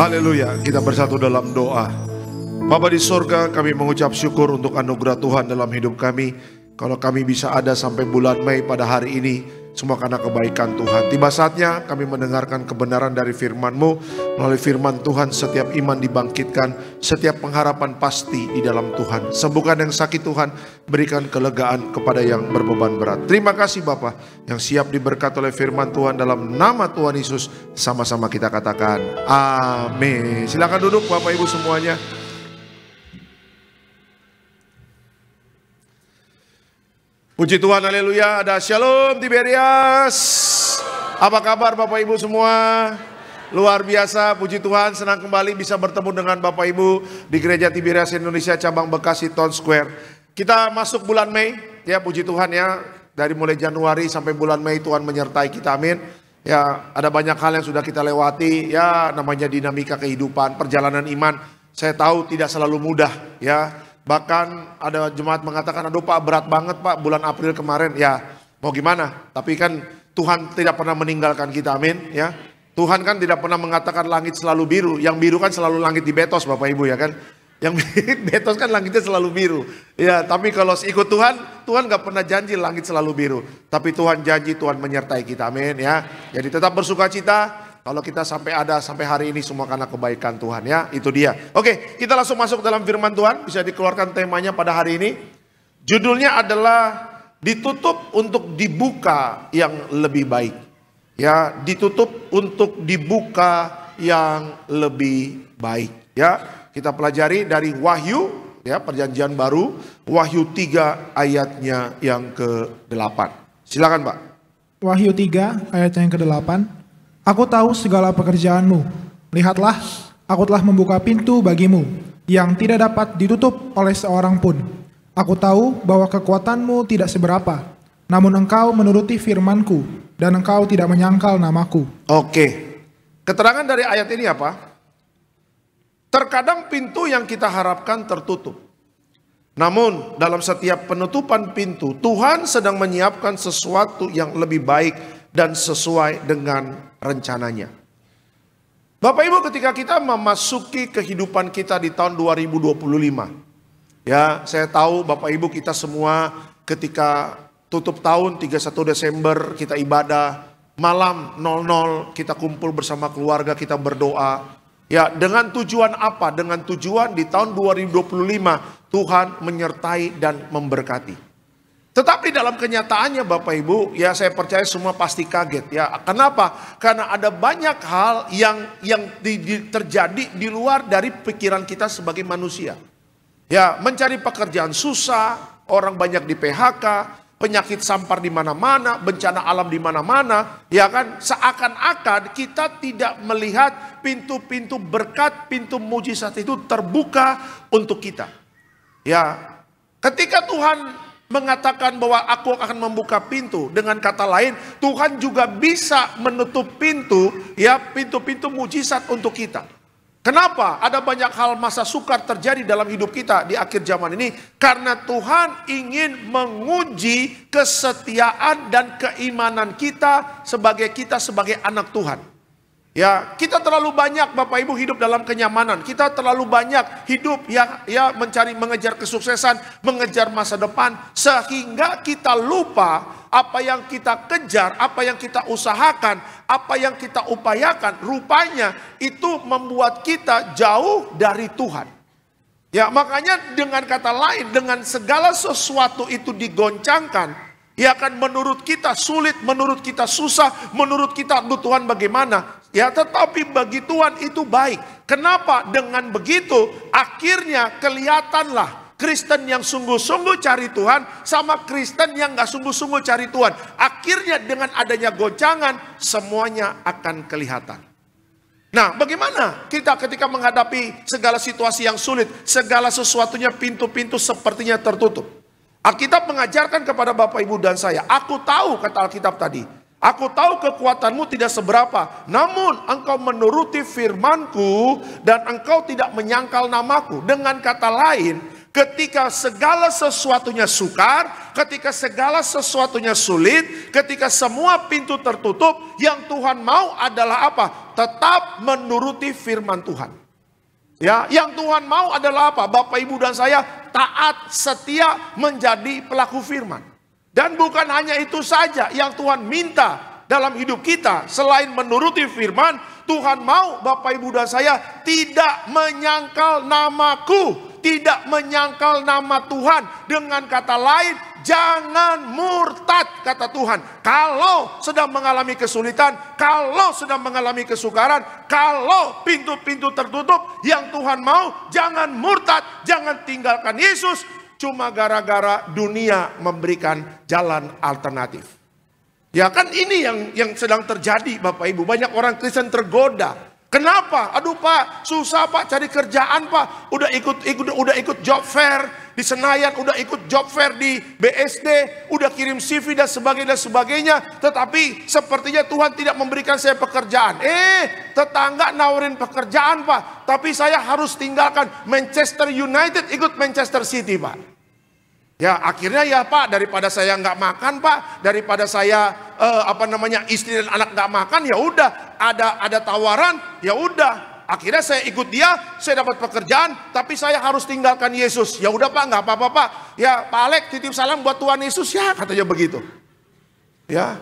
Haleluya, kita bersatu dalam doa. Bapa di surga, kami mengucap syukur untuk anugerah Tuhan dalam hidup kami. Kalau kami bisa ada sampai bulan Mei pada hari ini, semua karena kebaikan Tuhan. Tiba saatnya kami mendengarkan kebenaran dari firman-Mu. Melalui firman Tuhan setiap iman dibangkitkan, setiap pengharapan pasti di dalam Tuhan. Sembuhkan yang sakit Tuhan, berikan kelegaan kepada yang berbeban berat. Terima kasih Bapa yang siap diberkati oleh firman Tuhan. Dalam nama Tuhan Yesus sama-sama kita katakan amin. Silakan duduk Bapak Ibu semuanya. Puji Tuhan, haleluya. Ada Shalom Tiberias. Apa kabar Bapak Ibu semua? Luar biasa, puji Tuhan, senang kembali bisa bertemu dengan Bapak Ibu di Gereja Tiberias Indonesia cabang Bekasi Town Square. Kita masuk bulan Mei, ya puji Tuhan ya. Dari mulai Januari sampai bulan Mei Tuhan menyertai kita, amin. Ya, ada banyak hal yang sudah kita lewati, ya namanya dinamika kehidupan, perjalanan iman. Saya tahu tidak selalu mudah, ya. Bahkan ada jemaat mengatakan, aduh Pak berat banget Pak bulan April kemarin. Ya mau gimana, tapi kan Tuhan tidak pernah meninggalkan kita, amin ya. Tuhan kan tidak pernah mengatakan langit selalu biru. Yang biru kan selalu langit di Betos Bapak Ibu ya kan. Yang Betos kan langitnya selalu biru. Ya tapi kalau ikut Tuhan, Tuhan gak pernah janji langit selalu biru. Tapi Tuhan janji, Tuhan menyertai kita, amin ya. Jadi tetap bersuka cita. Kalau kita sampai ada sampai hari ini semua karena kebaikan Tuhan ya, itu dia. Oke, kita langsung masuk dalam firman Tuhan. Bisa dikeluarkan temanya pada hari ini. Judulnya adalah ditutup untuk dibuka yang lebih baik. Ya, ditutup untuk dibuka yang lebih baik. Ya, kita pelajari dari Wahyu, ya Perjanjian Baru, Wahyu 3 ayatnya yang ke-8. Silakan Pak. Wahyu 3 ayat yang ke-8. Aku tahu segala pekerjaanmu. Lihatlah, aku telah membuka pintu bagimu, yang tidak dapat ditutup oleh seorang pun. Aku tahu bahwa kekuatanmu tidak seberapa, namun engkau menuruti firmanku, dan engkau tidak menyangkal namaku. Oke, keterangan dari ayat ini apa? Terkadang pintu yang kita harapkan tertutup. Namun dalam setiap penutupan pintu, Tuhan sedang menyiapkan sesuatu yang lebih baik dan sesuai dengan rencananya. Bapak Ibu, ketika kita memasuki kehidupan kita di tahun 2025, ya saya tahu Bapak Ibu kita semua ketika tutup tahun 31 Desember kita ibadah, malam 00 kita kumpul bersama keluarga, kita berdoa. Ya, dengan tujuan apa? Dengan tujuan di tahun 2025 Tuhan menyertai dan memberkati. Tetapi dalam kenyataannya Bapak Ibu, ya saya percaya semua pasti kaget ya. Kenapa? Karena ada banyak hal yang terjadi di luar dari pikiran kita sebagai manusia. Ya, mencari pekerjaan susah, orang banyak di PHK, penyakit sampar di mana-mana, bencana alam di mana-mana, ya kan? Seakan-akan kita tidak melihat pintu-pintu berkat, pintu mujizat itu terbuka untuk kita. Ya, ketika Tuhan mengatakan bahwa aku akan membuka pintu, dengan kata lain Tuhan juga bisa menutup pintu, ya pintu-pintu mujizat untuk kita. Kenapa? Ada banyak hal masa sukar terjadi dalam hidup kita di akhir zaman ini karena Tuhan ingin menguji kesetiaan dan keimanan kita sebagai anak Tuhan. Ya, kita terlalu banyak Bapak Ibu hidup dalam kenyamanan. Kita terlalu banyak hidup ya mengejar kesuksesan, mengejar masa depan sehingga kita lupa apa yang kita kejar, apa yang kita usahakan, apa yang kita upayakan, rupanya itu membuat kita jauh dari Tuhan. Ya, makanya dengan kata lain, dengan segala sesuatu itu digoncangkan, ya kan menurut kita sulit, menurut kita susah, menurut kita aduh Tuhan bagaimana? Ya tetapi bagi Tuhan itu baik. Kenapa? Dengan begitu akhirnya kelihatanlah Kristen yang sungguh-sungguh cari Tuhan sama Kristen yang gak sungguh-sungguh cari Tuhan. Akhirnya dengan adanya goncangan semuanya akan kelihatan. Nah, bagaimana kita ketika menghadapi segala situasi yang sulit, segala sesuatunya pintu-pintu sepertinya tertutup? Alkitab mengajarkan kepada Bapak Ibu dan saya, aku tahu kata Alkitab tadi, aku tahu kekuatanmu tidak seberapa, namun engkau menuruti firmanku dan engkau tidak menyangkal namaku. Dengan kata lain, ketika segala sesuatunya sukar, ketika segala sesuatunya sulit, ketika semua pintu tertutup, yang Tuhan mau adalah apa? Tetap menuruti firman Tuhan. Ya, yang Tuhan mau adalah apa? Bapak, Ibu, dan saya taat, setia, menjadi pelaku firman. Dan bukan hanya itu saja yang Tuhan minta dalam hidup kita. Selain menuruti firman, Tuhan mau Bapak, Ibu, dan saya tidak menyangkal namaku, tidak menyangkal nama Tuhan. Dengan kata lain, jangan murtad, kata Tuhan. Kalau sedang mengalami kesulitan, kalau sedang mengalami kesukaran, kalau pintu-pintu tertutup, yang Tuhan mau jangan murtad, jangan tinggalkan Yesus cuma gara-gara dunia memberikan jalan alternatif. Ya kan, ini yang sedang terjadi Bapak Ibu. Banyak orang Kristen tergoda. Kenapa? Aduh Pak, susah Pak cari kerjaan Pak. Udah ikut job fair di Senayan, udah ikut job fair di BSD, udah kirim CV dan sebagainya. Tetapi sepertinya Tuhan tidak memberikan saya pekerjaan. Tetangga nawarin pekerjaan Pak, tapi saya harus tinggalkan Manchester United, ikut Manchester City Pak. Ya akhirnya ya Pak, daripada saya nggak makan Pak, daripada saya istri dan anak nggak makan, ya udah ada tawaran, ya udah. Akhirnya saya ikut dia, saya dapat pekerjaan, tapi saya harus tinggalkan Yesus. Ya udah Pak, nggak apa-apa Pak. Ya Pak Alek titip salam buat Tuhan Yesus ya, katanya begitu. Ya,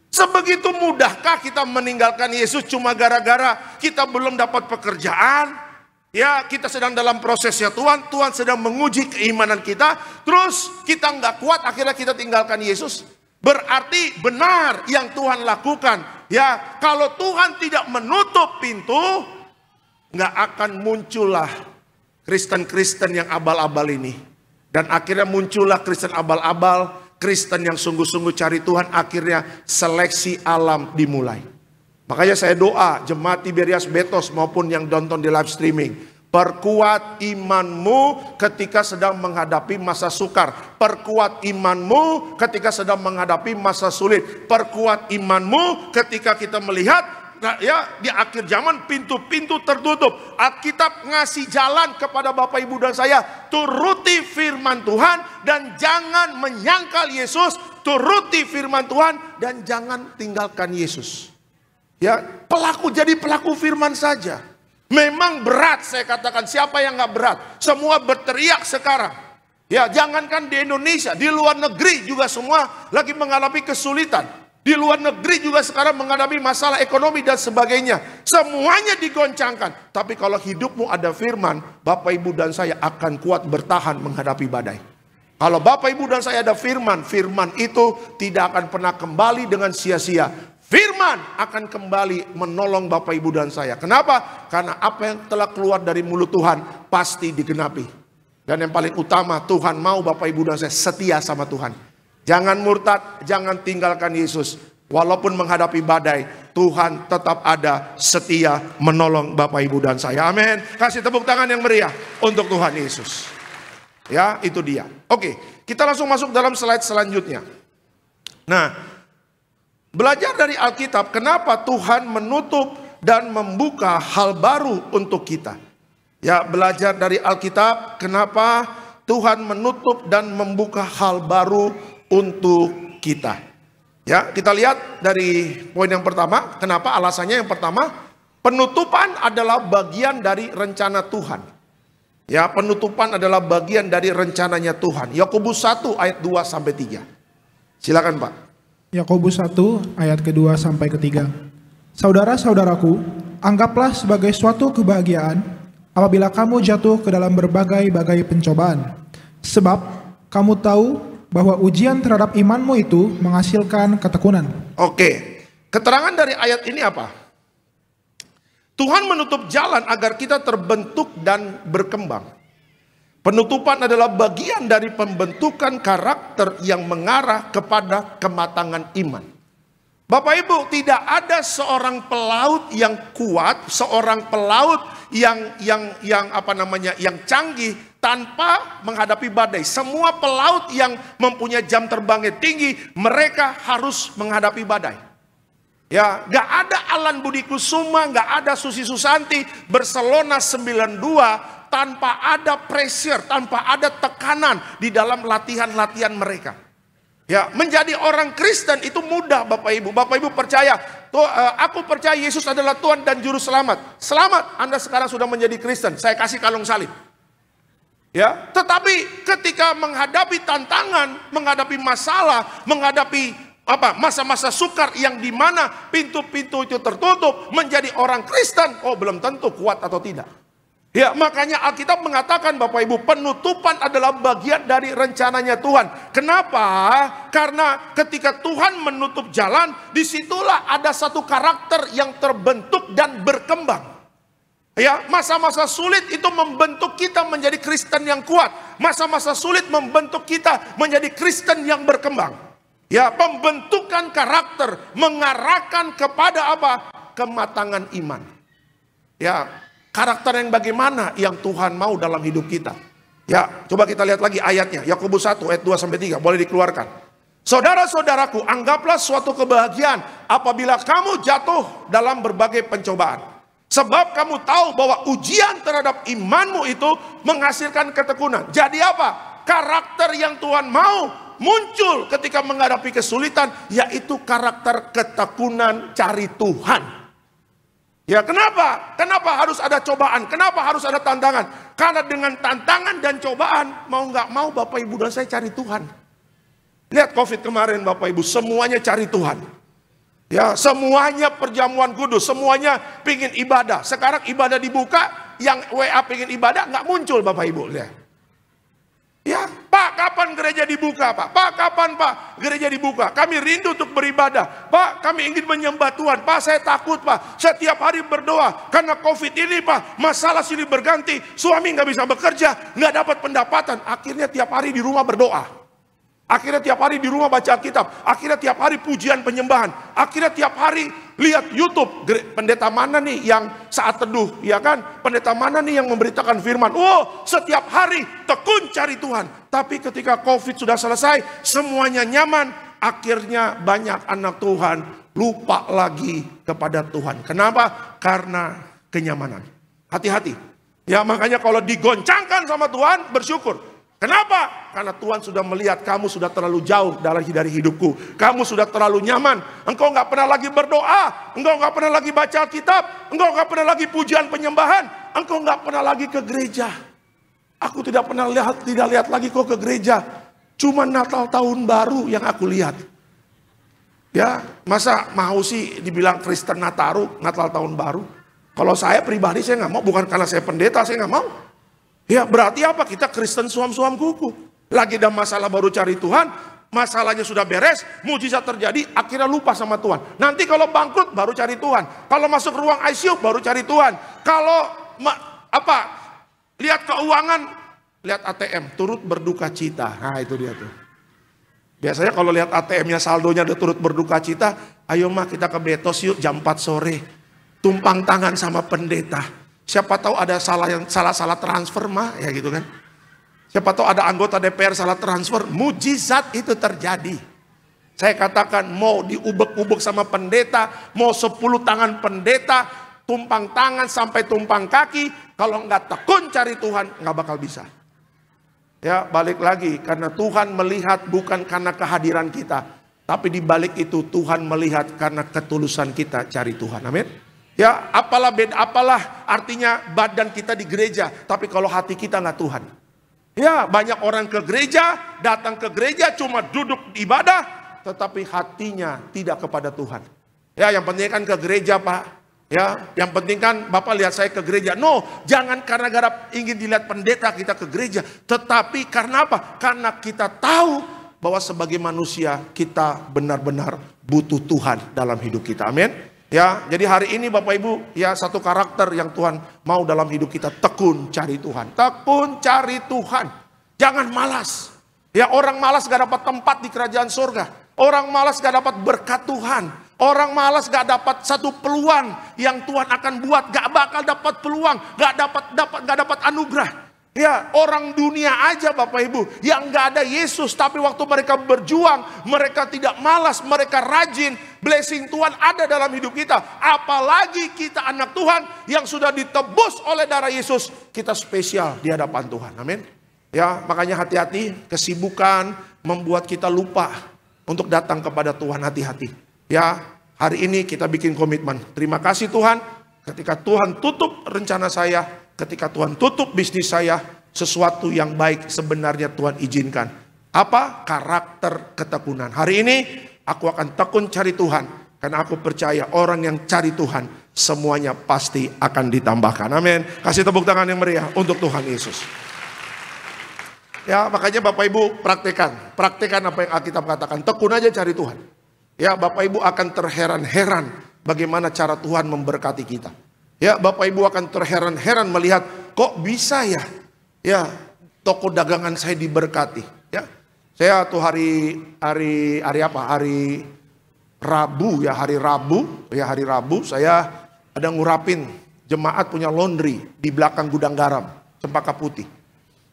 sebegitu mudahkah kita meninggalkan Yesus cuma gara-gara kita belum dapat pekerjaan? Ya, kita sedang dalam prosesnya Tuhan sedang menguji keimanan kita, terus kita nggak kuat, akhirnya kita tinggalkan Yesus. Berarti benar yang Tuhan lakukan. Ya, kalau Tuhan tidak menutup pintu, nggak akan muncullah Kristen-Kristen yang abal-abal ini. Dan akhirnya muncullah Kristen abal-abal, Kristen yang sungguh-sungguh cari Tuhan, akhirnya seleksi alam dimulai. Makanya saya doa jemaat Tiberias Betos maupun yang nonton di live streaming, perkuat imanmu ketika sedang menghadapi masa sukar, perkuat imanmu ketika sedang menghadapi masa sulit, perkuat imanmu ketika kita melihat ya di akhir zaman pintu-pintu tertutup. Alkitab ngasih jalan kepada Bapak, Ibu, dan saya, turuti firman Tuhan dan jangan menyangkal Yesus, turuti firman Tuhan dan jangan tinggalkan Yesus. Ya, jadi pelaku firman saja. Memang berat, saya katakan, siapa yang nggak berat? Semua berteriak sekarang. Ya, jangankan di Indonesia, di luar negeri juga semua lagi mengalami kesulitan. Di luar negeri juga sekarang menghadapi masalah ekonomi dan sebagainya. Semuanya digoncangkan. Tapi kalau hidupmu ada firman, Bapak, Ibu, dan saya akan kuat bertahan menghadapi badai. Kalau Bapak, Ibu, dan saya ada firman, firman itu tidak akan pernah kembali dengan sia-sia. Firman akan kembali menolong Bapak, Ibu, dan saya. Kenapa? Karena apa yang telah keluar dari mulut Tuhan pasti digenapi. Dan yang paling utama, Tuhan mau Bapak, Ibu, dan saya setia sama Tuhan. Jangan murtad, jangan tinggalkan Yesus. Walaupun menghadapi badai, Tuhan tetap ada, setia menolong Bapak, Ibu, dan saya. Amin. Kasih tepuk tangan yang meriah untuk Tuhan Yesus. Ya, itu dia. Oke, kita langsung masuk dalam slide selanjutnya. Nah, belajar dari Alkitab, kenapa Tuhan menutup dan membuka hal baru untuk kita. Ya, belajar dari Alkitab, kenapa Tuhan menutup dan membuka hal baru untuk kita. Ya, kita lihat dari poin yang pertama. Kenapa? Alasannya yang pertama, penutupan adalah bagian dari rencana Tuhan. Ya, penutupan adalah bagian dari rencananya Tuhan. Yakobus 1 ayat 2 sampai 3. Silakan Pak. Yakobus 1 ayat kedua sampai ketiga. Saudara-saudaraku, anggaplah sebagai suatu kebahagiaan apabila kamu jatuh ke dalam berbagai-bagai pencobaan. Sebab kamu tahu bahwa ujian terhadap imanmu itu menghasilkan ketekunan. Oke, keterangan dari ayat ini apa? Tuhan menutup jalan agar kita terbentuk dan berkembang. Penutupan adalah bagian dari pembentukan karakter yang mengarah kepada kematangan iman. Bapak Ibu, tidak ada seorang pelaut yang kuat, seorang pelaut yang canggih tanpa menghadapi badai. Semua pelaut yang mempunyai jam terbangnya tinggi, mereka harus menghadapi badai. Ya, gak ada Alan Budi Kusuma, gak ada Susi Susanti, Barcelona 92 Tanpa ada pressure, tanpa ada tekanan di dalam latihan-latihan mereka. Ya, menjadi orang Kristen itu mudah Bapak Ibu. Bapak Ibu percaya, aku percaya Yesus adalah Tuhan dan Juru Selamat. Selamat, Anda sekarang sudah menjadi Kristen. Saya kasih kalung salib. Ya, tetapi ketika menghadapi tantangan, menghadapi masalah, menghadapi masa-masa sukar yang dimana pintu-pintu itu tertutup, menjadi orang Kristen, belum tentu kuat atau tidak. Ya, makanya Alkitab mengatakan Bapak Ibu, penutupan adalah bagian dari rencananya Tuhan. Kenapa? Karena ketika Tuhan menutup jalan, disitulah ada satu karakter yang terbentuk dan berkembang. Ya, masa-masa sulit itu membentuk kita menjadi Kristen yang kuat. Masa-masa sulit membentuk kita menjadi Kristen yang berkembang. Ya, pembentukan karakter mengarahkan kepada kematangan iman. Ya, karakter yang bagaimana yang Tuhan mau dalam hidup kita. Ya, coba kita lihat lagi ayatnya. Yakobus 1 ayat 2-3 boleh dikeluarkan. Saudara-saudaraku, anggaplah suatu kebahagiaan apabila kamu jatuh dalam berbagai pencobaan. Sebab kamu tahu bahwa ujian terhadap imanmu itu menghasilkan ketekunan. Jadi apa? Karakter yang Tuhan mau muncul ketika menghadapi kesulitan, yaitu karakter ketekunan cari Tuhan. Ya, kenapa? Kenapa harus ada cobaan? Kenapa harus ada tantangan? Karena dengan tantangan dan cobaan, mau nggak mau Bapak Ibu dan saya cari Tuhan. Lihat COVID kemarin Bapak Ibu, semuanya cari Tuhan. Ya, semuanya perjamuan kudus, semuanya pingin ibadah. Sekarang ibadah dibuka, yang WA pingin ibadah nggak muncul Bapak Ibu. Lihat. Ya, Pak, kapan gereja dibuka, Pak? Pak, kapan Pak gereja dibuka? Kami rindu untuk beribadah. Pak, kami ingin menyembah Tuhan. Pak, saya takut, Pak. Setiap hari berdoa karena COVID ini, Pak. Masalah silih berganti. Suami nggak bisa bekerja, nggak dapat pendapatan. Akhirnya tiap hari di rumah berdoa. Akhirnya tiap hari di rumah baca Alkitab. Akhirnya tiap hari pujian penyembahan. Akhirnya tiap hari lihat YouTube. Pendeta mana nih yang saat teduh, ya kan? Pendeta mana nih yang memberitakan firman? Setiap hari tekun cari Tuhan. Tapi ketika COVID sudah selesai, semuanya nyaman. Akhirnya banyak anak Tuhan lupa lagi kepada Tuhan. Kenapa? Karena kenyamanan. Hati-hati. Ya, makanya kalau digoncangkan sama Tuhan, bersyukur. Kenapa? Karena Tuhan sudah melihat kamu sudah terlalu jauh dari hidupku. Kamu sudah terlalu nyaman. Engkau nggak pernah lagi berdoa. Engkau nggak pernah lagi baca Alkitab. Engkau nggak pernah lagi pujian penyembahan. Engkau nggak pernah lagi ke gereja. Aku tidak lihat lagi kau ke gereja. Cuma Natal tahun baru yang aku lihat. Ya, masa mau sih dibilang Kristen Natal tahun baru? Kalau saya pribadi saya nggak mau. Bukan karena saya pendeta, saya nggak mau. Ya, berarti apa? Kita Kristen suam-suam kuku. Lagi ada masalah baru cari Tuhan, masalahnya sudah beres, mujizat terjadi, akhirnya lupa sama Tuhan. Nanti kalau bangkrut baru cari Tuhan. Kalau masuk ruang ICU baru cari Tuhan. Kalau lihat keuangan, lihat ATM, turut berduka cita. Nah, itu dia tuh. Biasanya kalau lihat ATM-nya saldonya udah turut berduka cita, ayo mah kita ke Betos yuk jam 4 sore. Tumpang tangan sama pendeta. Siapa tahu ada salah transfer mah, ya gitu kan. Siapa tahu ada anggota DPR salah transfer, mujizat itu terjadi. Saya katakan mau diubek-ubek sama pendeta, mau 10 tangan pendeta, tumpang tangan sampai tumpang kaki, kalau nggak tekun cari Tuhan, nggak bakal bisa. Ya, balik lagi, karena Tuhan melihat bukan karena kehadiran kita, tapi di balik itu Tuhan melihat karena ketulusan kita cari Tuhan. Amin. Ya, apalah artinya badan kita di gereja, tapi kalau hati kita nggak Tuhan. Ya, banyak orang ke gereja, datang ke gereja cuma duduk ibadah, tetapi hatinya tidak kepada Tuhan. Ya, yang penting kan ke gereja Pak. Ya, yang penting kan Bapak lihat saya ke gereja. No, jangan karena ingin dilihat pendeta kita ke gereja, tetapi karena apa? Karena kita tahu bahwa sebagai manusia kita benar-benar butuh Tuhan dalam hidup kita. Amin. Ya, jadi hari ini Bapak Ibu, ya satu karakter yang Tuhan mau dalam hidup kita, tekun cari Tuhan. Tekun cari Tuhan. Jangan malas. Ya, orang malas gak dapat tempat di kerajaan surga. Orang malas gak dapat berkat Tuhan. Orang malas gak dapat satu peluang yang Tuhan akan buat, gak bakal dapat peluang, gak dapat anugerah. Ya, orang dunia aja Bapak Ibu yang gak ada Yesus, tapi waktu mereka berjuang, mereka tidak malas, mereka rajin. Blessing Tuhan ada dalam hidup kita. Apalagi kita anak Tuhan yang sudah ditebus oleh darah Yesus, kita spesial di hadapan Tuhan. Amin. Ya, makanya hati-hati, kesibukan membuat kita lupa untuk datang kepada Tuhan. Hati-hati. Ya, hari ini kita bikin komitmen. Terima kasih Tuhan, ketika Tuhan tutup rencana saya, ketika Tuhan tutup bisnis saya, sesuatu yang baik sebenarnya Tuhan izinkan. Apa? Karakter ketekunan. Hari ini aku akan tekun cari Tuhan, karena aku percaya orang yang cari Tuhan semuanya pasti akan ditambahkan. Amin. Kasih tepuk tangan yang meriah untuk Tuhan Yesus. Ya, makanya Bapak Ibu praktekan apa yang Alkitab katakan. Tekun aja cari Tuhan. Ya, Bapak Ibu akan terheran-heran bagaimana cara Tuhan memberkati kita. Ya, Bapak Ibu akan terheran-heran melihat kok bisa ya, toko dagangan saya diberkati. Ya, saya tuh hari Rabu saya ada ngurapin jemaat punya laundry di belakang gudang garam Cempaka Putih.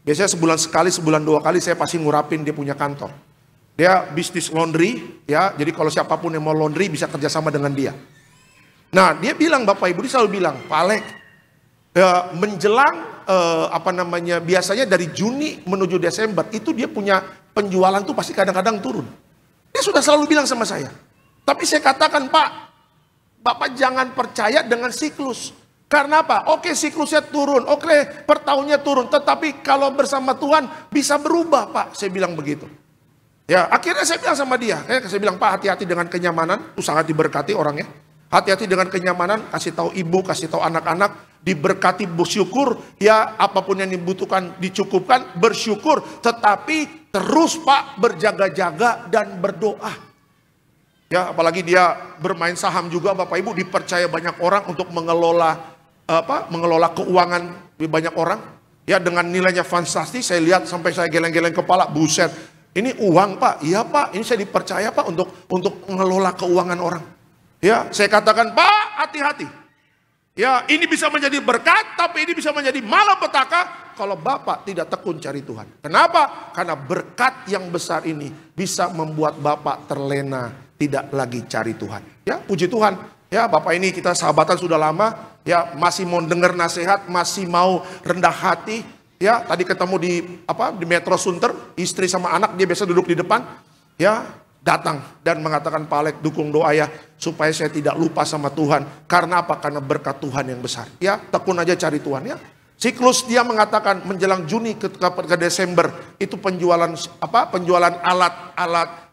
Biasanya sebulan sekali, sebulan 2 kali saya pasti ngurapin dia punya kantor. Dia bisnis laundry, ya, jadi kalau siapapun yang mau laundry bisa kerjasama dengan dia. Nah, dia bilang, Bapak Ibu, dia selalu bilang, Pak Alek, menjelang biasanya dari Juni menuju Desember, itu dia punya penjualan tuh pasti kadang-kadang turun. Dia sudah selalu bilang sama saya. Tapi saya katakan, Pak, Bapak jangan percaya dengan siklus. Karena apa? Oke, siklusnya turun, oke, per tahunnya turun. Tetapi kalau bersama Tuhan bisa berubah, Pak. Saya bilang begitu. Ya, akhirnya saya bilang sama dia. Saya bilang, Pak, hati-hati dengan kenyamanan. Itu sangat diberkati orangnya. Hati-hati dengan kenyamanan, kasih tahu ibu, kasih tahu anak-anak, diberkati, bersyukur, ya apapun yang dibutuhkan dicukupkan, bersyukur, tetapi terus Pak berjaga-jaga dan berdoa. Ya, apalagi dia bermain saham juga Bapak Ibu, dipercaya banyak orang untuk mengelola keuangan di banyak orang. Ya, dengan nilainya fantastis, saya lihat sampai saya geleng-geleng kepala, buset. Ini uang Pak, iya Pak, ini saya dipercaya Pak untuk mengelola keuangan orang. Ya, saya katakan, Pak, hati-hati. Ya, ini bisa menjadi berkat, tapi ini bisa menjadi malapetaka kalau Bapak tidak tekun cari Tuhan. Kenapa? Karena berkat yang besar ini bisa membuat Bapak terlena, tidak lagi cari Tuhan. Ya, puji Tuhan. Ya, Bapak ini kita sahabatan sudah lama. Ya, masih mau dengar nasihat, masih mau rendah hati. Ya, tadi ketemu di Metro Sunter, istri sama anak, dia biasa duduk di depan. Ya, datang dan mengatakan, Pak Alek, dukung doa ya supaya saya tidak lupa sama Tuhan. Karena apa? Karena berkat Tuhan yang besar. Ya, tekun aja cari Tuhan ya. Siklus dia mengatakan menjelang Juni ke Desember itu penjualan alat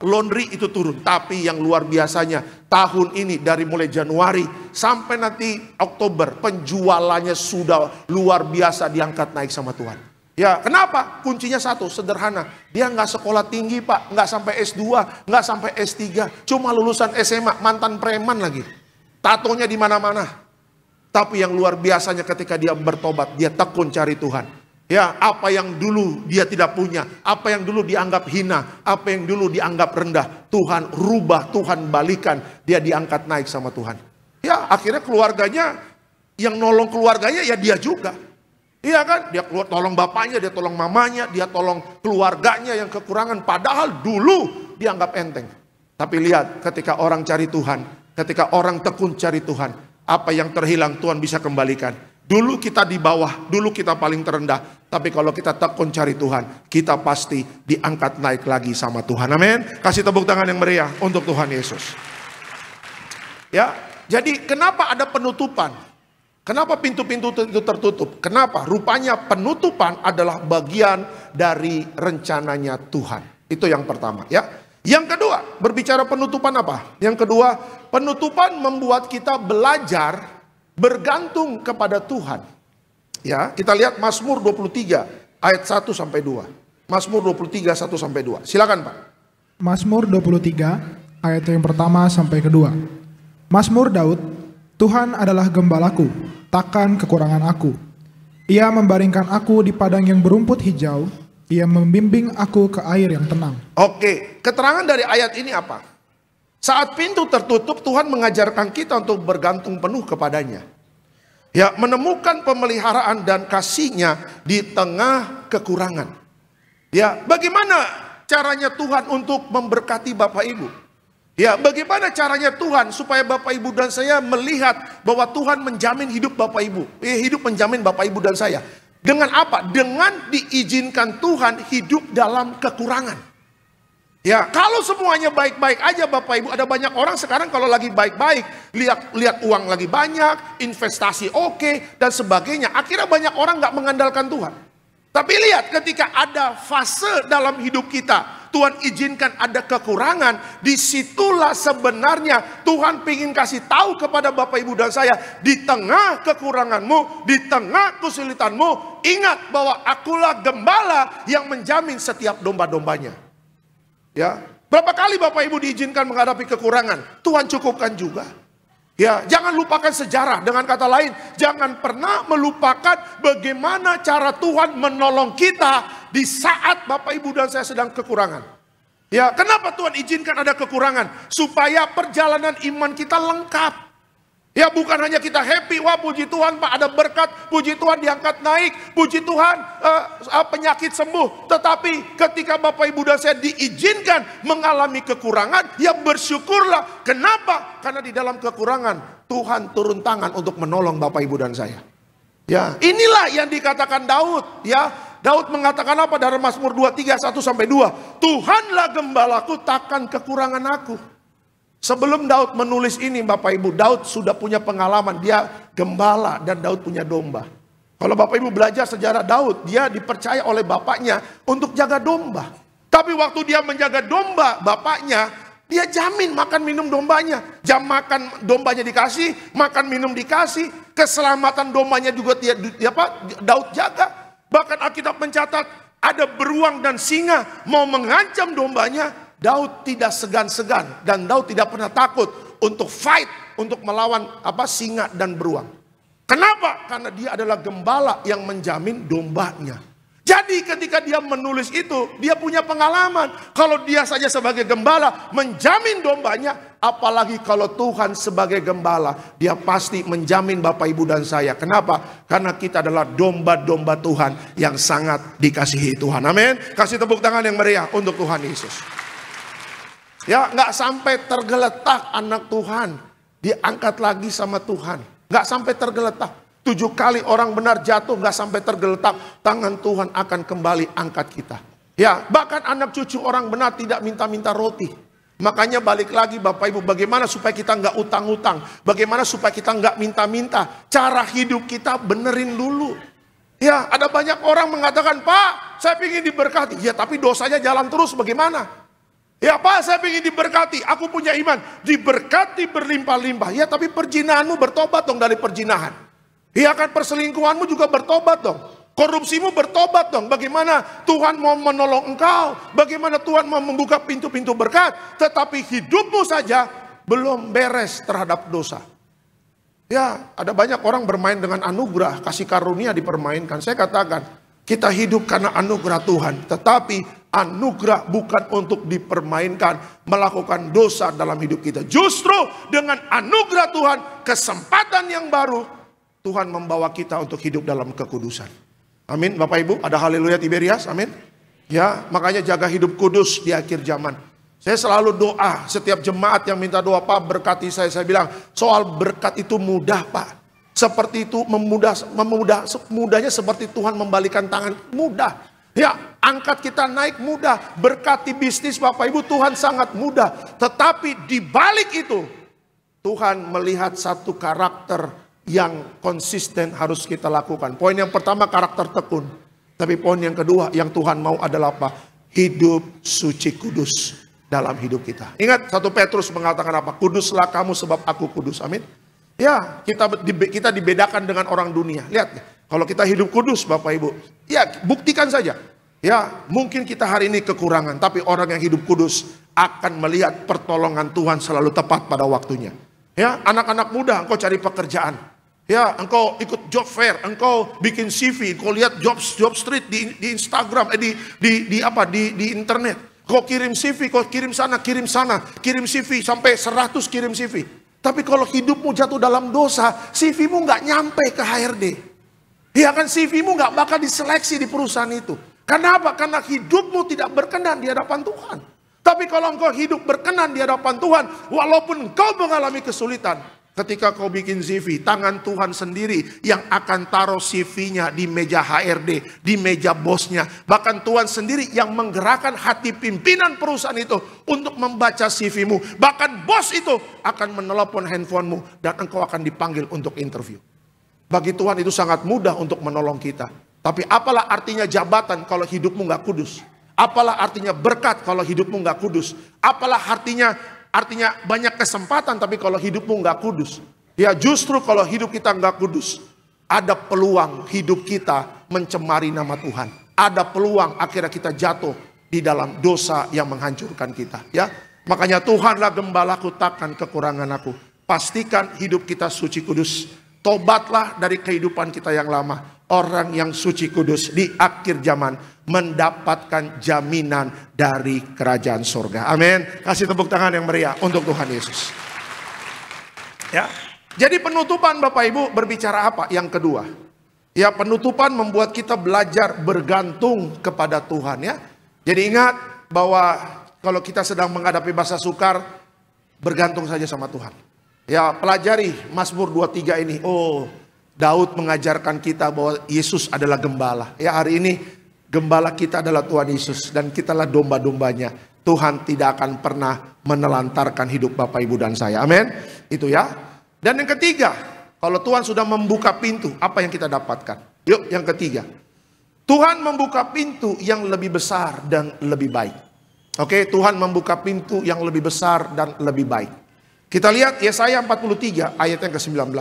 laundry itu turun. Tapi yang luar biasanya tahun ini dari mulai Januari sampai nanti Oktober penjualannya sudah luar biasa diangkat naik sama Tuhan. Ya, kenapa? Kuncinya satu, sederhana. Dia nggak sekolah tinggi Pak, nggak sampai S2, nggak sampai S3, cuma lulusan SMA, mantan preman lagi. Tatonya di mana-mana. Tapi yang luar biasanya ketika dia bertobat, dia tekun cari Tuhan. Ya, apa yang dulu dia tidak punya, apa yang dulu dianggap hina, apa yang dulu dianggap rendah, Tuhan rubah, Tuhan balikan, dia diangkat naik sama Tuhan. Ya, akhirnya keluarganya, yang nolong keluarganya ya dia juga. Iya kan, dia tolong bapaknya, dia tolong mamanya, dia tolong keluarganya yang kekurangan. Padahal dulu dianggap enteng. Tapi lihat, ketika orang cari Tuhan, ketika orang tekun cari Tuhan, apa yang terhilang Tuhan bisa kembalikan. Dulu kita di bawah, dulu kita paling terendah. Tapi kalau kita tekun cari Tuhan, kita pasti diangkat naik lagi sama Tuhan. Amin. Kasih tepuk tangan yang meriah untuk Tuhan Yesus. Ya, jadi kenapa ada penutupan? Kenapa pintu-pintu itu tertutup? Kenapa? Rupanya penutupan adalah bagian dari rencananya Tuhan. Itu yang pertama ya. Yang kedua, berbicara penutupan apa? Yang kedua, penutupan membuat kita belajar bergantung kepada Tuhan. Ya, kita lihat Mazmur 23 ayat 1 sampai 2. Mazmur 23 1 sampai 2. Silakan Pak. Mazmur 23 ayat yang pertama sampai kedua. Mazmur Daud, Tuhan adalah gembalaku, takkan kekurangan aku. Ia membaringkan aku di padang yang berumput hijau. Ia membimbing aku ke air yang tenang. Oke, keterangan dari ayat ini apa? Saat pintu tertutup, Tuhan mengajarkan kita untuk bergantung penuh kepadanya. Ya, menemukan pemeliharaan dan kasih-Nya di tengah kekurangan. Ya, bagaimana caranya Tuhan untuk memberkati Bapak Ibu? Ya, bagaimana caranya Tuhan supaya Bapak Ibu dan saya melihat bahwa Tuhan menjamin hidup Bapak Ibu. Hidup menjamin Bapak Ibu dan saya. Dengan apa? Dengan diizinkan Tuhan hidup dalam kekurangan. Ya, kalau semuanya baik-baik aja Bapak Ibu, ada banyak orang sekarang kalau lagi baik-baik, lihat uang lagi banyak, investasi oke, dan sebagainya. Akhirnya banyak orang nggak mengandalkan Tuhan. Tapi lihat ketika ada fase dalam hidup kita, Tuhan izinkan ada kekurangan, disitulah sebenarnya Tuhan ingin kasih tahu kepada Bapak Ibu dan saya, di tengah kekuranganmu, di tengah kesulitanmu, ingat bahwa akulah gembala yang menjamin setiap domba-dombanya. Ya, berapa kali Bapak Ibu diizinkan menghadapi kekurangan, Tuhan cukupkan juga. Ya, jangan lupakan sejarah. Dengan kata lain, jangan pernah melupakan bagaimana cara Tuhan menolong kita di saat Bapak Ibu dan saya sedang kekurangan. Ya, kenapa Tuhan izinkan ada kekurangan? Supaya perjalanan iman kita lengkap. Ya, bukan hanya kita happy, wah puji Tuhan Pak ada berkat, puji Tuhan diangkat naik, puji Tuhan penyakit sembuh. Tetapi ketika Bapak Ibu dan saya diizinkan mengalami kekurangan, ya bersyukurlah. Kenapa? Karena di dalam kekurangan Tuhan turun tangan untuk menolong Bapak Ibu dan saya. Ya, inilah yang dikatakan Daud. Ya, Daud mengatakan apa dalam Mazmur 23, 1-2? Tuhanlah gembalaku, takkan kekurangan aku. Sebelum Daud menulis ini Bapak Ibu, Daud sudah punya pengalaman, dia gembala dan Daud punya domba. Kalau Bapak Ibu belajar sejarah Daud, dia dipercaya oleh bapaknya untuk jaga domba. Tapi waktu dia menjaga domba bapaknya, dia jamin makan minum dombanya. Jam makan dombanya dikasih, makan minum dikasih, keselamatan dombanya juga Daud jaga. Bahkan Alkitab mencatat ada beruang dan singa mau mengancam dombanya, Daud tidak segan-segan dan Daud tidak pernah takut untuk fight, untuk melawan singa dan beruang. Kenapa? Karena dia adalah gembala yang menjamin dombanya. Jadi ketika dia menulis itu, dia punya pengalaman. Kalau dia saja sebagai gembala menjamin dombanya, apalagi kalau Tuhan sebagai gembala, dia pasti menjamin Bapak Ibu dan saya. Kenapa? Karena kita adalah domba-domba Tuhan yang sangat dikasihi Tuhan. Amin. Kasih tepuk tangan yang meriah untuk Tuhan Yesus. Ya, nggak sampai tergeletak anak Tuhan, diangkat lagi sama Tuhan. Nggak sampai tergeletak. 7 kali orang benar jatuh, nggak sampai tergeletak. Tangan Tuhan akan kembali angkat kita. Ya, bahkan anak cucu orang benar tidak minta-minta roti. Makanya balik lagi Bapak Ibu, bagaimana supaya kita nggak utang-utang, bagaimana supaya kita nggak minta-minta. Cara hidup kita benerin dulu. Ya, ada banyak orang mengatakan, Pak, saya ingin diberkati. Ya, tapi dosanya jalan terus, bagaimana? Ya Pak, saya ingin diberkati, aku punya iman, diberkati berlimpah-limpah. Ya, tapi perjinahanmu bertobat dong dari perjinahan. Ya kan, perselingkuhanmu juga bertobat dong. Korupsimu bertobat dong. Bagaimana Tuhan mau menolong engkau? Bagaimana Tuhan mau membuka pintu-pintu berkat? Tetapi hidupmu saja belum beres terhadap dosa. Ya, ada banyak orang bermain dengan anugerah, kasih karunia dipermainkan. Saya katakan, kita hidup karena anugerah Tuhan. Tetapi anugerah bukan untuk dipermainkan, melakukan dosa dalam hidup kita. Justru dengan anugerah Tuhan, kesempatan yang baru, Tuhan membawa kita untuk hidup dalam kekudusan. Amin. Bapak Ibu, ada haleluya Tiberias, amin. Ya, makanya jaga hidup kudus di akhir zaman. Saya selalu doa, setiap jemaat yang minta doa, Pak berkati saya bilang, soal berkat itu mudah Pak. Seperti itu mudahnya seperti Tuhan membalikan tangan, mudah. Ya, angkat kita naik mudah, berkati bisnis Bapak Ibu Tuhan sangat mudah. Tetapi di balik itu, Tuhan melihat satu karakter yang konsisten harus kita lakukan. Poin yang pertama karakter tekun. Tapi poin yang kedua yang Tuhan mau adalah apa? Hidup suci kudus dalam hidup kita. Ingat 1 Petrus mengatakan apa? Kuduslah kamu sebab aku kudus, amin. Ya, kita dibedakan dengan orang dunia. Lihat, kalau kita hidup kudus Bapak Ibu, ya buktikan saja. Ya, mungkin kita hari ini kekurangan, tapi orang yang hidup kudus akan melihat pertolongan Tuhan selalu tepat pada waktunya. Ya, anak-anak muda, engkau cari pekerjaan. Ya, engkau ikut job fair, engkau bikin CV, engkau lihat job street di Instagram, di internet. Kau kirim CV, kau kirim sana, kirim CV sampai 100 kirim CV. Tapi kalau hidupmu jatuh dalam dosa, CV-mu nggak nyampe ke HRD. Ya kan, CV-mu nggak bakal diseleksi di perusahaan itu. Kenapa? Karena hidupmu tidak berkenan di hadapan Tuhan. Tapi kalau engkau hidup berkenan di hadapan Tuhan, walaupun engkau mengalami kesulitan, ketika kau bikin CV, tangan Tuhan sendiri yang akan taruh CV-nya di meja HRD, di meja bosnya. Bahkan Tuhan sendiri yang menggerakkan hati pimpinan perusahaan itu untuk membaca CV-mu. Bahkan bos itu akan menelepon handphonemu dan engkau akan dipanggil untuk interview. Bagi Tuhan itu sangat mudah untuk menolong kita. Tapi apalah artinya jabatan kalau hidupmu nggak kudus? Apalah artinya berkat kalau hidupmu nggak kudus? Apalah artinya banyak kesempatan tapi kalau hidupmu nggak kudus? Ya justru kalau hidup kita nggak kudus, ada peluang hidup kita mencemari nama Tuhan. Ada peluang akhirnya kita jatuh di dalam dosa yang menghancurkan kita. Ya, makanya Tuhanlah gembalaku, takkan kekurangan aku. Pastikan hidup kita suci kudus. Tobatlah dari kehidupan kita yang lama. Orang yang suci kudus di akhir zaman mendapatkan jaminan dari kerajaan surga. Amin. Kasih tepuk tangan yang meriah untuk Tuhan Yesus. Ya. Jadi penutupan Bapak Ibu berbicara apa? Yang kedua. Ya, penutupan membuat kita belajar bergantung kepada Tuhan ya. Jadi ingat bahwa kalau kita sedang menghadapi masa sukar, bergantung saja sama Tuhan. Ya, pelajari Mazmur 23 ini. Oh, Daud mengajarkan kita bahwa Yesus adalah gembala. Ya, hari ini gembala kita adalah Tuhan Yesus dan kitalah domba-dombanya. Tuhan tidak akan pernah menelantarkan hidup Bapak Ibu dan saya. Amin. Itu ya. Dan yang ketiga, kalau Tuhan sudah membuka pintu, apa yang kita dapatkan? Yuk, yang ketiga. Tuhan membuka pintu yang lebih besar dan lebih baik. Oke, Tuhan membuka pintu yang lebih besar dan lebih baik. Kita lihat Yesaya 43 ayat yang ke-19.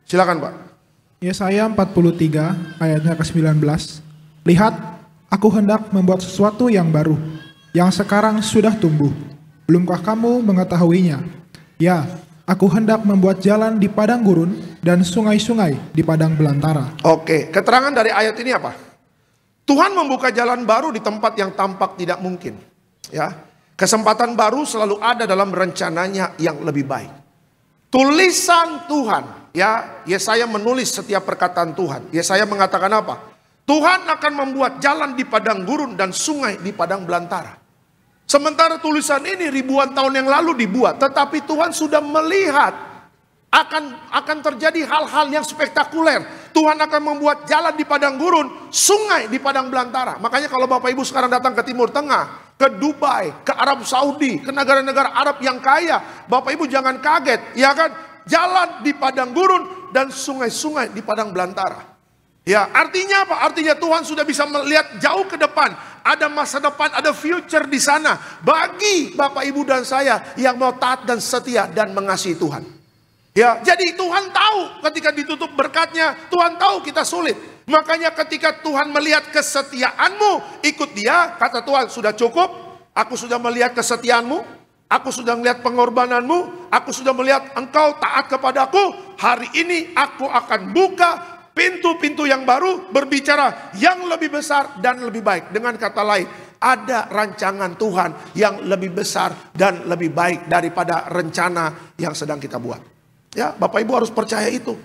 Silakan Pak. Yesaya 43 ayatnya ke-19. Lihat, aku hendak membuat sesuatu yang baru, yang sekarang sudah tumbuh. Belumkah kamu mengetahuinya? Ya, aku hendak membuat jalan di padang gurun dan sungai-sungai di padang belantara. Oke, keterangan dari ayat ini apa? Tuhan membuka jalan baru di tempat yang tampak tidak mungkin. Ya, kesempatan baru selalu ada dalam rencananya yang lebih baik. Tulisan Tuhan, ya, Yesaya menulis setiap perkataan Tuhan. Yesaya mengatakan apa? Tuhan akan membuat jalan di padang gurun dan sungai di padang belantara. Sementara tulisan ini ribuan tahun yang lalu dibuat, tetapi Tuhan sudah melihat akan terjadi hal-hal yang spektakuler. Tuhan akan membuat jalan di padang gurun, sungai di padang belantara. Makanya kalau Bapak Ibu sekarang datang ke Timur Tengah, ke Dubai, ke Arab Saudi, ke negara-negara Arab yang kaya, Bapak Ibu jangan kaget, ya kan? Jalan di padang gurun dan sungai-sungai di padang belantara. Ya, artinya apa? Artinya Tuhan sudah bisa melihat jauh ke depan. Ada masa depan, ada future di sana. Bagi Bapak Ibu dan saya yang mau taat dan setia dan mengasihi Tuhan. Ya, jadi Tuhan tahu ketika ditutup berkatnya, Tuhan tahu kita sulit. Makanya ketika Tuhan melihat kesetiaanmu, ikut Dia, kata Tuhan, sudah cukup. Aku sudah melihat kesetiaanmu, aku sudah melihat pengorbananmu, aku sudah melihat engkau taat kepadaku. Hari ini aku akan buka pintu-pintu yang baru, berbicara yang lebih besar dan lebih baik. Dengan kata lain, ada rancangan Tuhan yang lebih besar dan lebih baik daripada rencana yang sedang kita buat. Ya, Bapak Ibu harus percaya itu.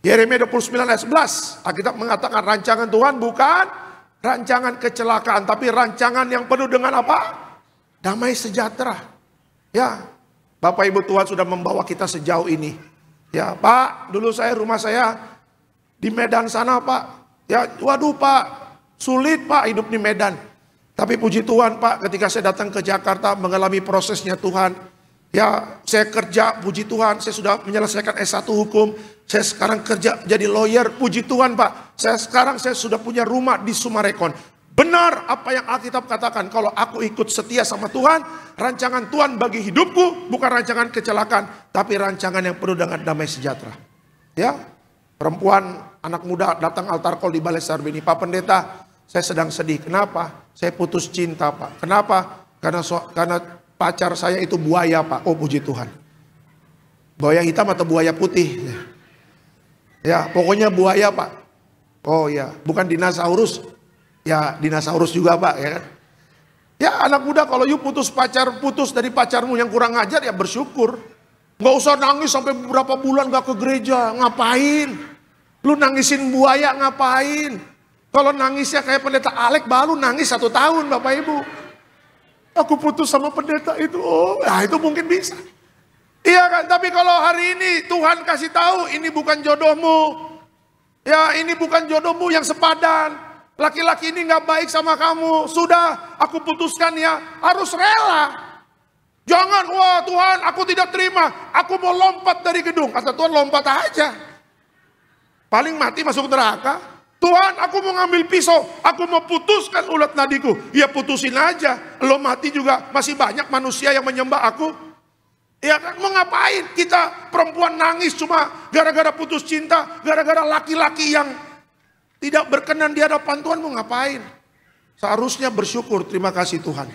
Yeremia 29 ayat 11, Alkitab mengatakan rancangan Tuhan bukan rancangan kecelakaan, tapi rancangan yang penuh dengan apa? Damai sejahtera. Ya, Bapak Ibu, Tuhan sudah membawa kita sejauh ini. Ya, Pak, dulu rumah saya di Medan sana, Pak. Ya, waduh Pak, sulit Pak hidup di Medan. Tapi puji Tuhan Pak, ketika saya datang ke Jakarta mengalami prosesnya Tuhan. Ya, saya kerja, puji Tuhan, saya sudah menyelesaikan S1 hukum. Saya sekarang kerja jadi lawyer, puji Tuhan Pak. Sekarang saya sudah punya rumah di Sumarekon. Benar apa yang Alkitab katakan, kalau aku ikut setia sama Tuhan, rancangan Tuhan bagi hidupku bukan rancangan kecelakaan, tapi rancangan yang penuh dengan damai sejahtera. Ya, perempuan, anak muda datang altar call di Balai Sarbini, Pak Pendeta, saya sedang sedih. Kenapa? Saya putus cinta Pak. Kenapa? Karena pacar saya itu buaya Pak. Oh puji Tuhan. Buaya hitam atau buaya putih? Ya, pokoknya buaya Pak. Oh ya, bukan dinosaurus. Ya, dinosaurus juga Pak, ya kan? Ya, anak muda kalau you putus dari pacarmu yang kurang ajar, ya bersyukur. Gak usah nangis sampai beberapa bulan gak ke gereja. Ngapain? Lu nangisin buaya ngapain? Kalau nangisnya kayak pendeta Alek, baru nangis 1 tahun Bapak Ibu. Aku putus sama pendeta itu. Oh, ya itu mungkin bisa. Iya kan? Tapi kalau hari ini Tuhan kasih tahu ini bukan jodohmu. Ya ini bukan jodohmu yang sepadan. Laki-laki ini gak baik sama kamu. Sudah aku putuskan ya. Harus rela. Jangan, wah Tuhan aku tidak terima. Aku mau lompat dari gedung. Kata Tuhan lompat aja. Paling mati masuk neraka. Tuhan aku mau ngambil pisau. Aku mau putuskan ulat nadiku. Ya putusin aja. Lo mati juga masih banyak manusia yang menyembah aku. Ya kan mau ngapain? Kita perempuan nangis cuma gara-gara putus cinta. Gara-gara laki-laki yang tidak berkenan di hadapan Tuhan mau ngapain? Seharusnya bersyukur, terima kasih Tuhan.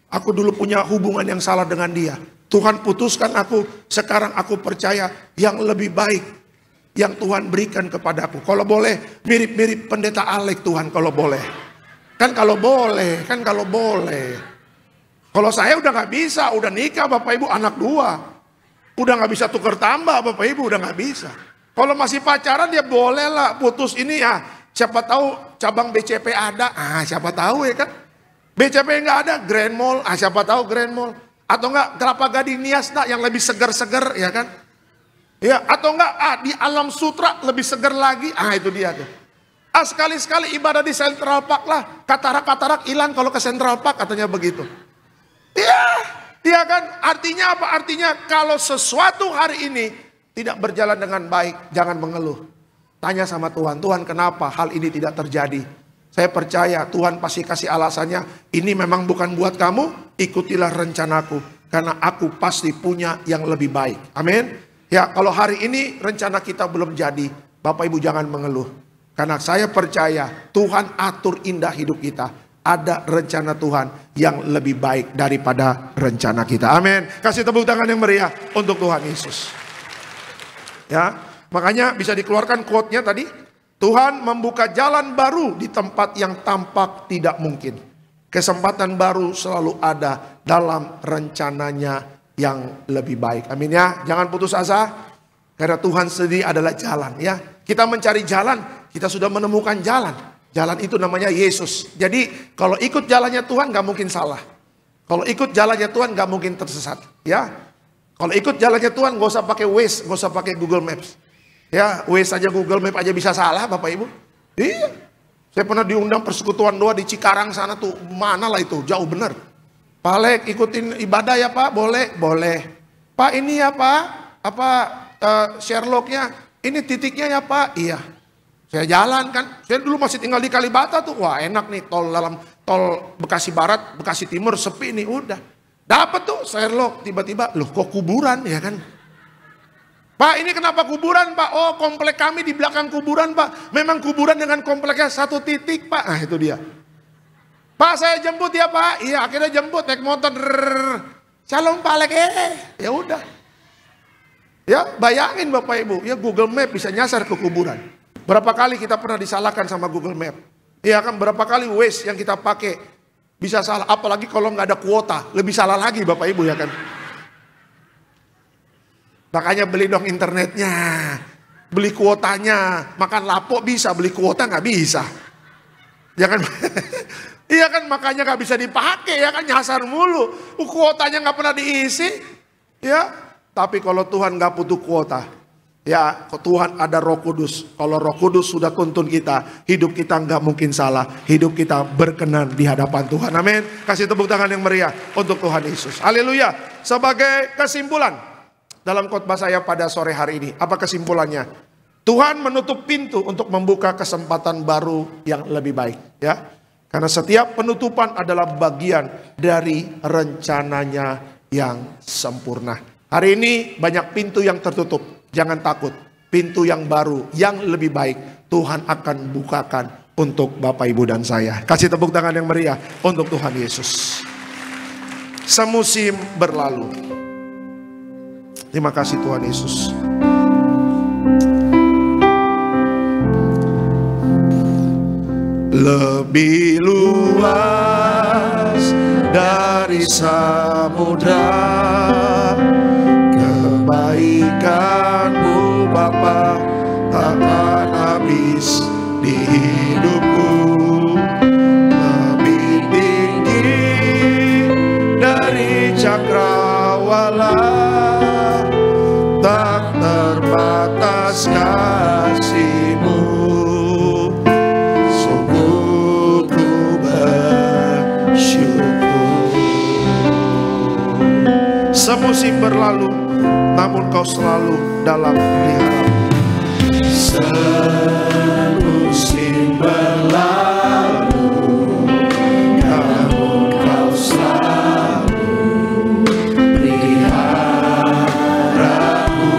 Aku dulu punya hubungan yang salah dengan dia. Tuhan putuskan aku, sekarang aku percaya yang lebih baik yang Tuhan berikan kepadaku. Kalau boleh mirip-mirip pendeta Alek Tuhan kalau boleh. Kan kalau boleh. Kalau saya udah gak bisa, udah nikah Bapak Ibu anak 2. Udah gak bisa tuker tambah Bapak Ibu, udah gak bisa. Kalau masih pacaran ya boleh lah putus ini ya. Siapa tahu cabang BCP ada, siapa tahu ya kan. BCP nggak ada, Grand Mall, siapa tahu Grand Mall. Atau enggak Kelapa Gading Niasna yang lebih segar-segar ya kan. Ya, atau enggak di Alam Sutra lebih segar lagi, itu dia tuh. Sekali-sekali ibadah di Central Park lah, katarak-katarak hilang kalau ke Central Park katanya begitu. Iya kan? Artinya apa? Artinya kalau sesuatu hari ini tidak berjalan dengan baik, jangan mengeluh. Tanya sama Tuhan, Tuhan kenapa hal ini tidak terjadi? Saya percaya Tuhan pasti kasih alasannya, ini memang bukan buat kamu, ikutilah rencanaku. Karena aku pasti punya yang lebih baik. Amin. Ya kalau hari ini rencana kita belum jadi, Bapak Ibu jangan mengeluh. Karena saya percaya Tuhan atur indah hidup kita. Ada rencana Tuhan yang lebih baik daripada rencana kita. Amin. Kasih tepuk tangan yang meriah untuk Tuhan Yesus. Ya, makanya bisa dikeluarkan quote-nya tadi. Tuhan membuka jalan baru di tempat yang tampak tidak mungkin. Kesempatan baru selalu ada dalam rencananya yang lebih baik. Amin ya. Jangan putus asa. Karena Tuhan sendiri adalah jalan ya. Kita mencari jalan, kita sudah menemukan jalan. Jalan itu namanya Yesus. Jadi kalau ikut jalannya Tuhan gak mungkin salah. Kalau ikut jalannya Tuhan gak mungkin tersesat. Ya. Kalau ikut jalannya Tuhan gak usah pakai Waze, gak usah pakai Google Maps. Ya, Waze aja Google Maps aja bisa salah Bapak Ibu. Iya. Saya pernah diundang persekutuan doa di Cikarang sana tuh. Mana lah itu, jauh bener. Pak Alek ikutin ibadah ya Pak, boleh? Boleh. Pak ini ya Pak, Sherlocknya, ini titiknya ya Pak, iya. Saya jalan kan, saya dulu masih tinggal di Kalibata tuh, wah enak nih tol Bekasi Barat, Bekasi Timur sepi nih, udah. Dapat tuh Sherlock, tiba-tiba, loh kok kuburan ya kan. Pak ini kenapa kuburan Pak? Oh komplek kami di belakang kuburan Pak. Memang kuburan dengan kompleknya 1 titik Pak, nah itu dia. Pak saya jemput ya Pak, iya akhirnya jemput naik motor, Shalom Pak Alek, ya udah. Ya bayangin Bapak Ibu, ya Google Map bisa nyasar ke kuburan. Berapa kali kita pernah disalahkan sama Google Map. Iya kan berapa kali Waze yang kita pakai bisa salah. Apalagi kalau nggak ada kuota, lebih salah lagi Bapak Ibu ya kan. Makanya beli dong internetnya, beli kuotanya. Makan lapo bisa, beli kuota nggak bisa. Ya kan, iya kan makanya nggak bisa dipakai ya kan nyasar mulu. Kuotanya nggak pernah diisi, ya. Tapi kalau Tuhan nggak butuh kuota, ya Tuhan ada Roh Kudus. Kalau Roh Kudus sudah tuntun kita, hidup kita nggak mungkin salah. Hidup kita berkenan di hadapan Tuhan. Amin. Kasih tepuk tangan yang meriah untuk Tuhan Yesus. Haleluya. Sebagai kesimpulan dalam khotbah saya pada sore hari ini, apa kesimpulannya? Tuhan menutup pintu untuk membuka kesempatan baru yang lebih baik. Ya, karena setiap penutupan adalah bagian dari rencananya yang sempurna. Hari ini banyak pintu yang tertutup. Jangan takut. Pintu yang baru, yang lebih baik Tuhan akan bukakan untuk Bapak Ibu dan saya. Kasih tepuk tangan yang meriah untuk Tuhan Yesus. Semusim berlalu. Terima kasih Tuhan Yesus. Lebih luas dari samudra, Bapa takkan habis di hidupku. Lebih tinggi dari cakrawala, tak terbatas kasih-Mu. Sungguh ku bersyukur. Semusim berlalu, namun Kau selalu dalam peliharaanmu. Semusim berlalu, namun Kau selalu peliharaku.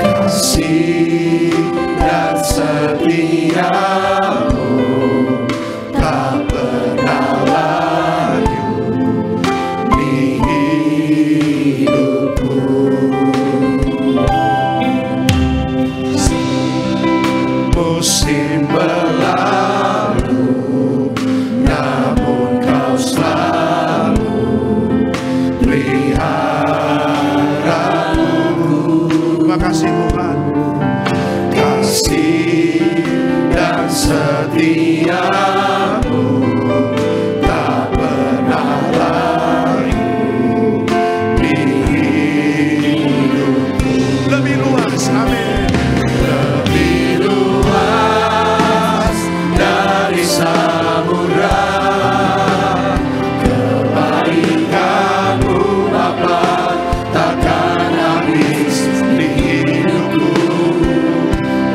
Kasih dan setia-Mu tak pernah layu di hidupku. Musim berlalu, namun Kau selalu peliharaku. Terima kasih Tuhan. Kasih dan setia-Mu tak pernah layu di hidupku. Lebih luas, amin. Lebih luas dari samudra, kebaikan-Mu Bapa takkan habis di hidupku.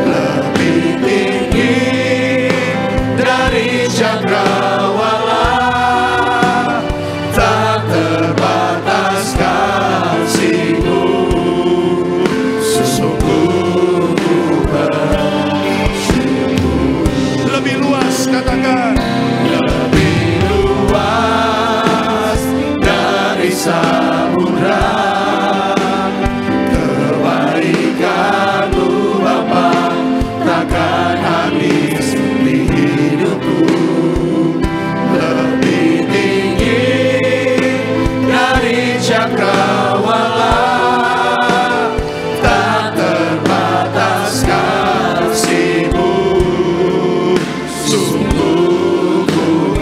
Lebih tinggi dari cakrawala, tak terbatas kasih-Mu. Sesungguh ku bersyukur. Lebih luas, katakan. Lebih luas dari samudra, kebaikan-Mu Bapa takkan habis di hidupku. Lebih tinggi dari cakrawala, tak terbatas kasih-Mu. Sungguh ku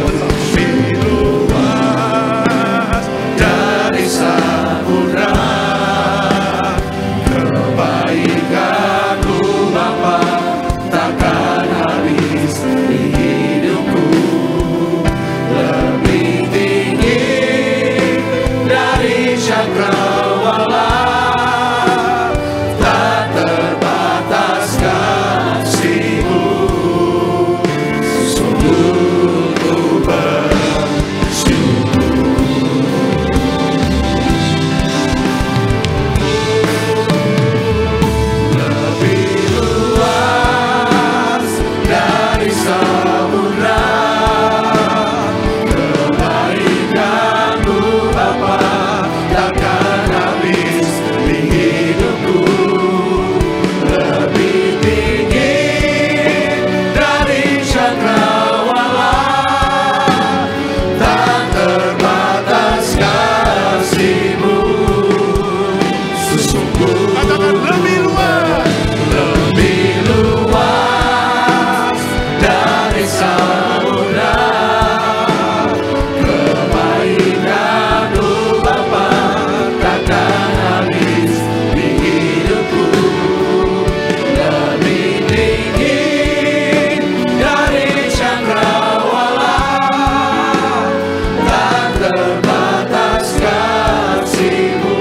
lebih luas dari samudra, kebaikan-Mu Bapa takkan habis di hidupku. Lebih tinggi dari cakrawala, tak terbatas kasih-Mu. Sungguh ku bersyukur. Lebih luas dari samudra, kebaikan-Mu Bapa takkan habis di hidupku. Lebih tinggi dari cakrawala, tak terbatas kasih-Mu. Sesungguh katakan lebih luas dari samudra, kebaikan-Mu Bapa takkan habis di hidupku. Lebih tinggi dari cakrawala, tak terbatas kasih-Mu.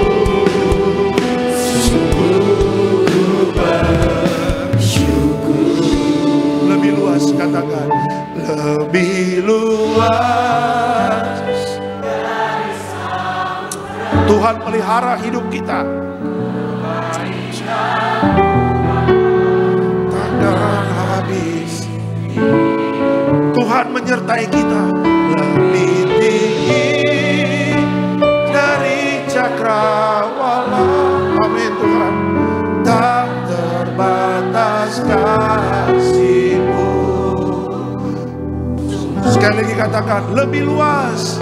Sungguh ku bersyukur. Lebih luas, katakan. Lebih luas. Tuhan pelihara hidup kita. Takkan habis. Tuhan menyertai kita. Lebih tinggi dari cakrawala. Amin Tuhan. Tak terbatas kasih-Mu. Sekali lagi katakan, lebih luas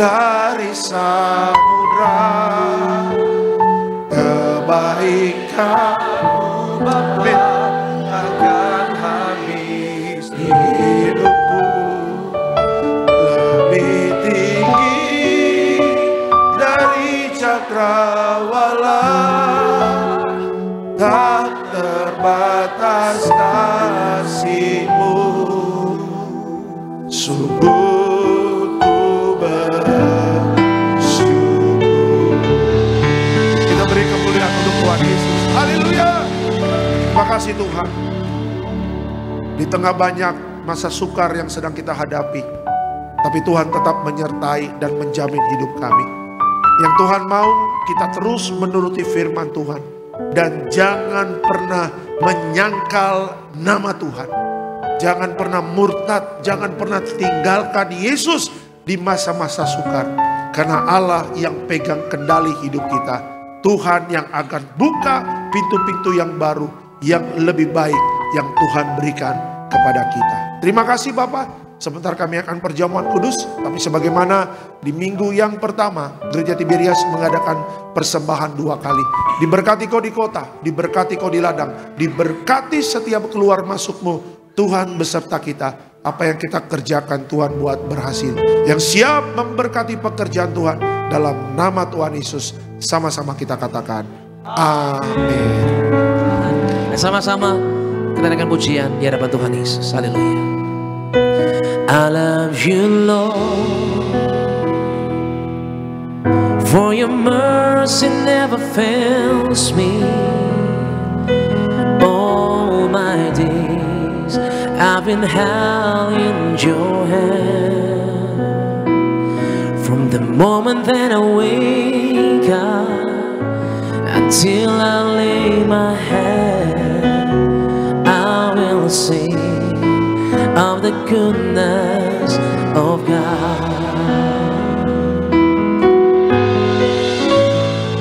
dari samudra, kebaikan-Mu Bapa akan habis di hidupku, lebih tinggi dari cakrawala, tak terbatas kasih-Mu. Sungguh ku bersyukur. Kita beri kemuliaan untuk Tuhan Yesus. Haleluya. Terima kasih Tuhan. Di tengah banyak masa sukar yang sedang kita hadapi, tapi Tuhan tetap menyertai dan menjamin hidup kami. Yang Tuhan mau kita terus menuruti firman Tuhan, dan jangan pernah menyangkal nama Tuhan. Jangan pernah murtad, jangan pernah tinggalkan Yesus di masa-masa sukar. Karena Allah yang pegang kendali hidup kita. Tuhan yang akan buka pintu-pintu yang baru, yang lebih baik yang Tuhan berikan kepada kita. Terima kasih Bapak. Sebentar kami akan perjamuan kudus. Tapi sebagaimana di minggu yang pertama, Gereja Tiberias mengadakan persembahan 2 kali. Diberkati kau di kota, diberkati kau di ladang, diberkati setiap keluar masukmu. Tuhan beserta kita. Apa yang kita kerjakan Tuhan buat berhasil. Yang siap memberkati pekerjaan Tuhan, dalam nama Tuhan Yesus, sama-sama kita katakan amin. Sama-sama kita dengan pujian di hadapan Tuhan Yesus. Haleluya. I love you Lord, for your mercy never fails me. All my days I've been held in your hand. From the moment that I wake up until I lay my head, I will sing of the goodness of God.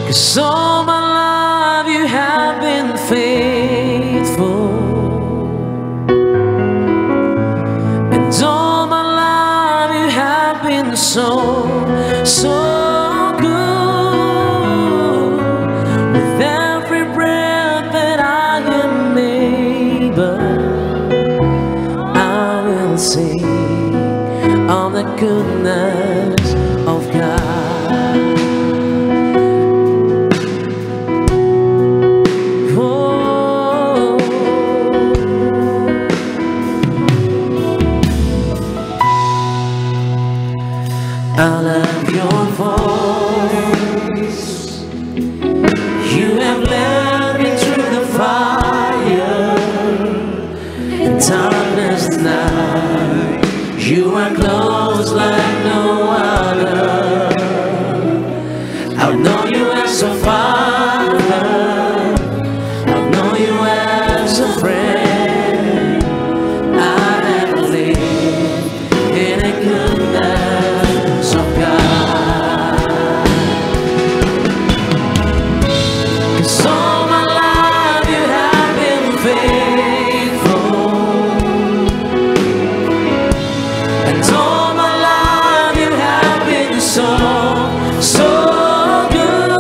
'Cause all my life you have been faithful. All my life you have been so good. With every breath that I am able, I will sing of the goodness of God. I love your voice. You have led me through the fire and darkness night. You are close like no other. I'll know you as a father. I'll know you as a friend. I have lived in a goodness of God. 'Cause all my life you have been faithful, and all my life you have been so good.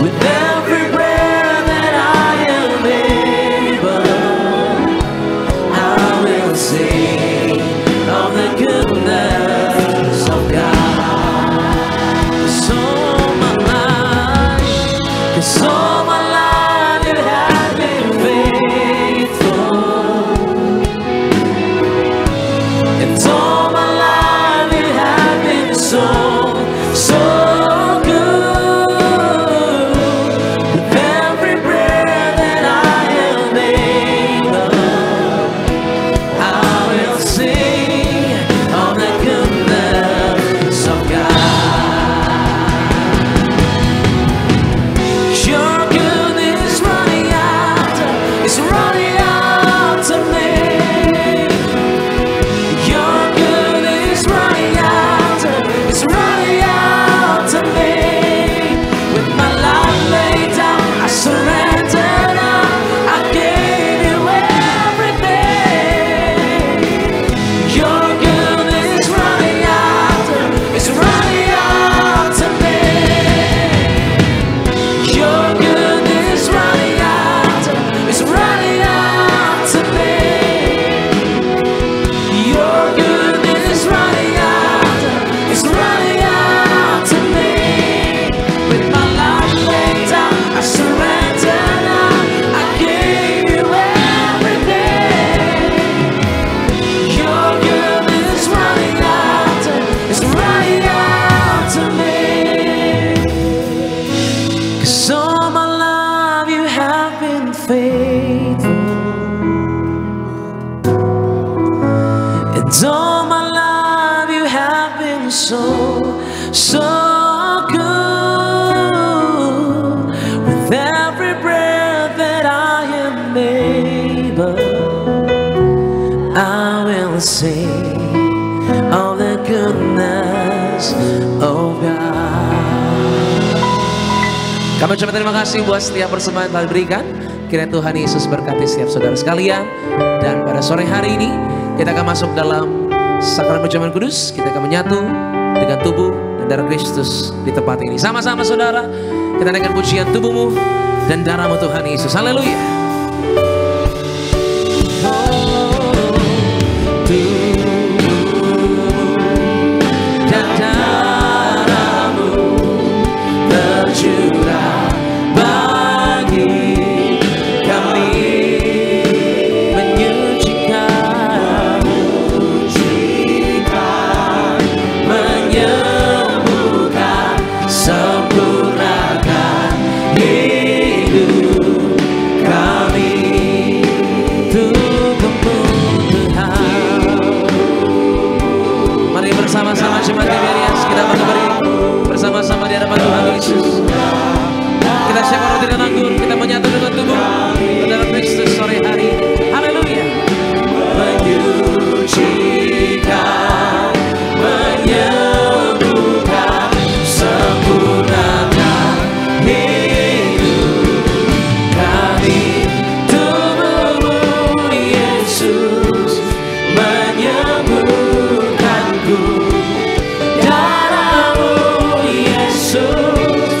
With every breath that I am able, I will sing of the goodness of God. 'Cause all my life you have been faithful, and all my life you have been so good. With every breath that I am able, I will sing of the goodness of God. Your sing of the goodness of God. Kami ucapkan terima kasih buat setiap persembahan yang telah diberikan. Kiranya Tuhan Yesus berkati setiap saudara sekalian. Dan pada sore hari ini kita akan masuk dalam sakramen perjamuan kudus. Kita akan menyatu dengan tubuh dan darah Kristus di tempat ini. Sama-sama saudara, kita naikkan pujian tubuhmu dan darahmu Tuhan Yesus. Haleluya. Dan darahmu tercurah bagi kami, menyucikan, menyembuhkan, sempurnakan hidup kami. Tubuhmu Tuhan. Mari bersama-sama jemaat Tiberias kita beri bersama-sama di hadapan Tuhan Yesus. Kita siapkan roti dan anggur, kita menyatu dengan tubuh dalam Kristus sore hari. Haleluya. Menyucikan, menyembuhkan, sempurnakan hidup kami. Tubuhmu Yesus menyembuhkanku, darahmu Yesus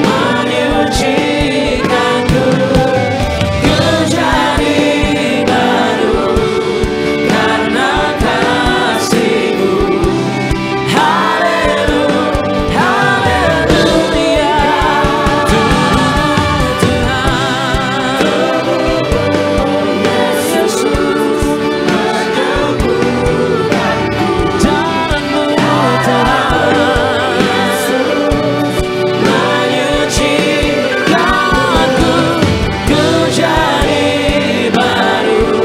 menyucikanku. Ku jadi baru karena kasih-Mu. Haleluya, haleluya. Tubuhmu Tuhan, Yesus menyembuhkanku, darahmu Tuhan menyucikanku. Ku jadi baru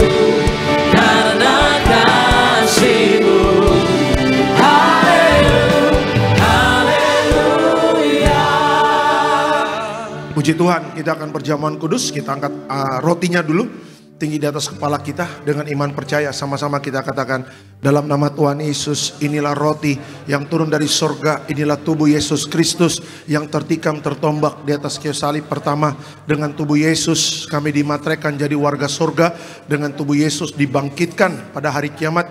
karena kasih-Mu. Haleluya. Puji Tuhan, kita akan perjamuan kudus. Kita angkat rotinya dulu tinggi di atas kepala kita dengan iman percaya. Sama-sama kita katakan, dalam nama Tuhan Yesus, inilah roti yang turun dari sorga. Inilah tubuh Yesus Kristus yang tertikam tertombak di atas kayu salib. Pertama, dengan tubuh Yesus kami dimateraikan jadi warga sorga. Dengan tubuh Yesus dibangkitkan pada hari kiamat.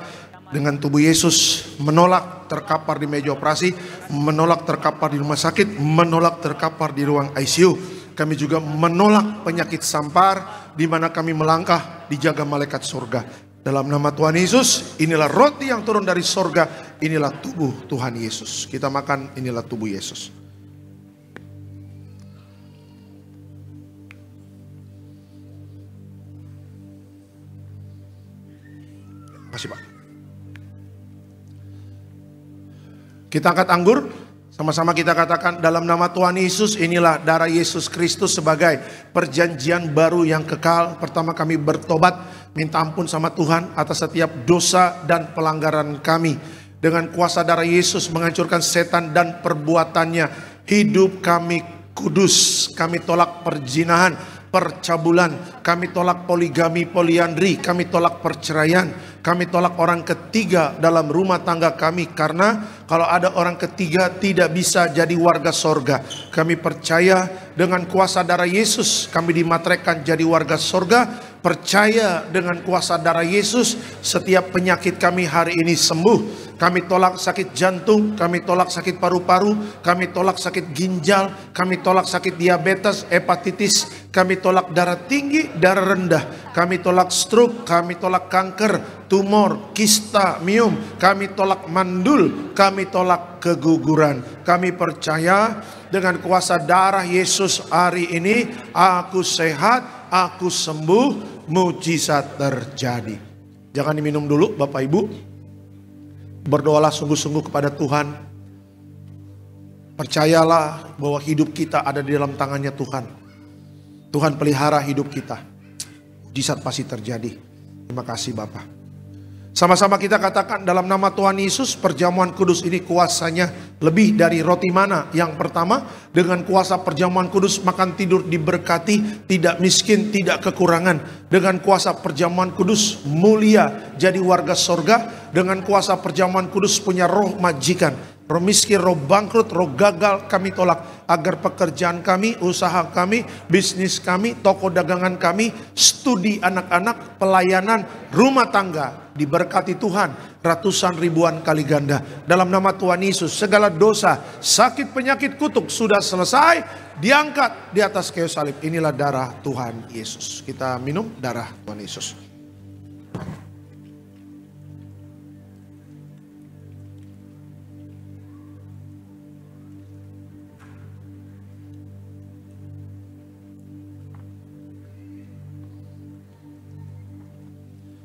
Dengan tubuh Yesus menolak terkapar di meja operasi, menolak terkapar di rumah sakit, menolak terkapar di ruang ICU. Kami juga menolak penyakit sampar di mana kami melangkah dijaga malaikat surga. Dalam nama Tuhan Yesus, inilah roti yang turun dari surga, inilah tubuh Tuhan Yesus. Kita makan, inilah tubuh Yesus. Terima kasih Pak. Kita angkat anggur, sama-sama kita katakan, dalam nama Tuhan Yesus, inilah darah Yesus Kristus sebagai perjanjian baru yang kekal. Pertama kami bertobat, minta ampun sama Tuhan atas setiap dosa dan pelanggaran kami. Dengan kuasa darah Yesus menghancurkan setan dan perbuatannya. Hidup kami kudus, kami tolak perzinahan, percabulan, kami tolak poligami, poliandri, kami tolak perceraian, kami tolak orang ketiga dalam rumah tangga kami, karena kalau ada orang ketiga tidak bisa jadi warga sorga. Kami percaya dengan kuasa darah Yesus kami dimateraikan jadi warga sorga. Percaya dengan kuasa darah Yesus setiap penyakit kami hari ini sembuh. Kami tolak sakit jantung, kami tolak sakit paru-paru, kami tolak sakit ginjal, kami tolak sakit diabetes, hepatitis, kami tolak darah tinggi, darah rendah, kami tolak stroke, kami tolak kanker, tumor, kista, miom, kami tolak mandul, kami tolak keguguran. Kami percaya dengan kuasa darah Yesus hari ini aku sehat, aku sembuh, mujizat terjadi. Jangan diminum dulu Bapak Ibu. Berdoalah sungguh-sungguh kepada Tuhan. Percayalah bahwa hidup kita ada di dalam tangannya Tuhan. Tuhan pelihara hidup kita. Mujizat pasti terjadi. Terima kasih Bapak. Sama-sama kita katakan dalam nama Tuhan Yesus, perjamuan kudus ini kuasanya lebih dari roti mana. Yang pertama, dengan kuasa perjamuan kudus makan tidur diberkati, tidak miskin, tidak kekurangan. Dengan kuasa perjamuan kudus mulia jadi warga sorga. Dengan kuasa perjamuan kudus punya roh majikan, roh miskin, roh bangkrut, roh gagal kami tolak. Agar pekerjaan kami, usaha kami, bisnis kami, toko dagangan kami, studi anak-anak, pelayanan, rumah tangga diberkati Tuhan ratusan ribuan kali ganda. Dalam nama Tuhan Yesus, segala dosa, sakit, penyakit, kutuk sudah selesai, diangkat di atas kayu salib. Inilah darah Tuhan Yesus. Kita minum darah Tuhan Yesus.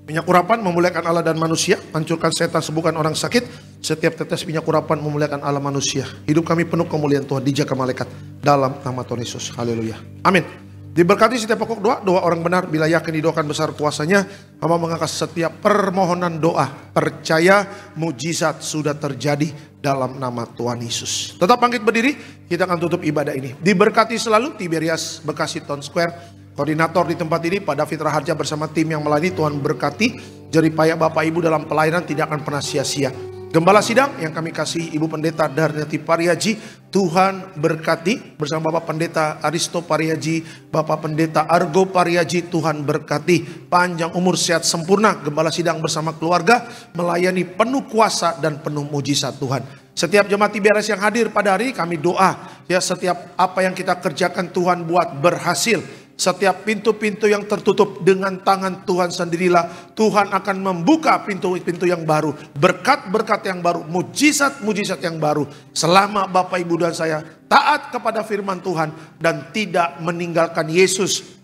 Minyak urapan memuliakan Allah dan manusia, hancurkan setan, sembuhkan orang sakit. Setiap tetes minyak urapan memuliakan Allah manusia. Hidup kami penuh kemuliaan Tuhan, dijaga malaikat. Dalam nama Tuhan Yesus, haleluya, amin. Diberkati setiap pokok doa, doa orang benar bila yakin didoakan besar kuasanya. Hamba mengangkat setiap permohonan doa, percaya mujizat sudah terjadi dalam nama Tuhan Yesus. Tetap bangkit berdiri, kita akan tutup ibadah ini. Diberkati selalu Tiberias Bekasi Town Square. Koordinator di tempat ini Pak David Raharja bersama tim yang melayani. Tuhan berkati. Jeripaya Bapak Ibu dalam pelayanan tidak akan pernah sia-sia. Gembala sidang yang kami kasih Ibu Pendeta Darneti Pariaji, Tuhan berkati. Bersama Bapak Pendeta Aristo Pariaji, Bapak Pendeta Argo Pariaji, Tuhan berkati. Panjang umur, sehat sempurna. Gembala sidang bersama keluarga melayani penuh kuasa dan penuh mujizat Tuhan. Setiap jemaat Tiberias yang hadir pada hari kami doa, ya, setiap apa yang kita kerjakan Tuhan buat berhasil. Setiap pintu-pintu yang tertutup dengan tangan Tuhan sendirilah Tuhan akan membuka pintu-pintu yang baru, berkat-berkat yang baru, mujizat-mujizat yang baru. Selama Bapak Ibu dan saya taat kepada firman Tuhan dan tidak meninggalkan Yesus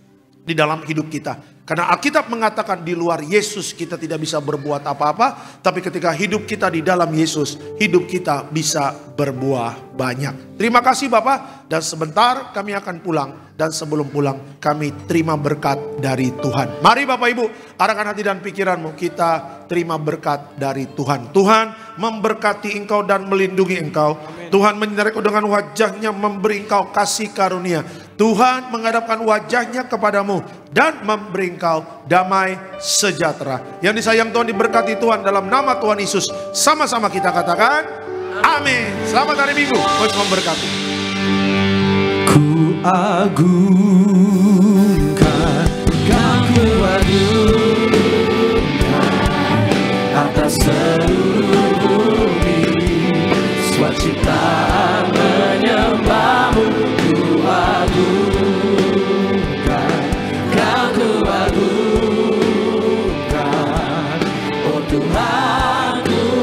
di dalam hidup kita. Karena Alkitab mengatakan di luar Yesus kita tidak bisa berbuat apa-apa. Tapi ketika hidup kita di dalam Yesus, hidup kita bisa berbuah banyak. Terima kasih Bapak. Dan sebentar kami akan pulang. Dan sebelum pulang kami terima berkat dari Tuhan. Mari Bapak Ibu, arahkan hati dan pikiranmu. Kita terima berkat dari Tuhan. Tuhan memberkati engkau dan melindungi engkau. Tuhan menyinari engkau dengan wajahnya, memberi engkau kasih karunia. Tuhan menghadapkan wajahnya kepadamu dan memberi engkau damai sejahtera. Yang disayang Tuhan, diberkati Tuhan dalam nama Tuhan Yesus. Sama-sama kita katakan amin. Selamat hari Minggu, Tuhan memberkati. Ku agungkan, ku agungkan atas seluruh bumi, swaciptaan menyembahmu. Ku agungkan, ku agungkan, oh Tuhan ku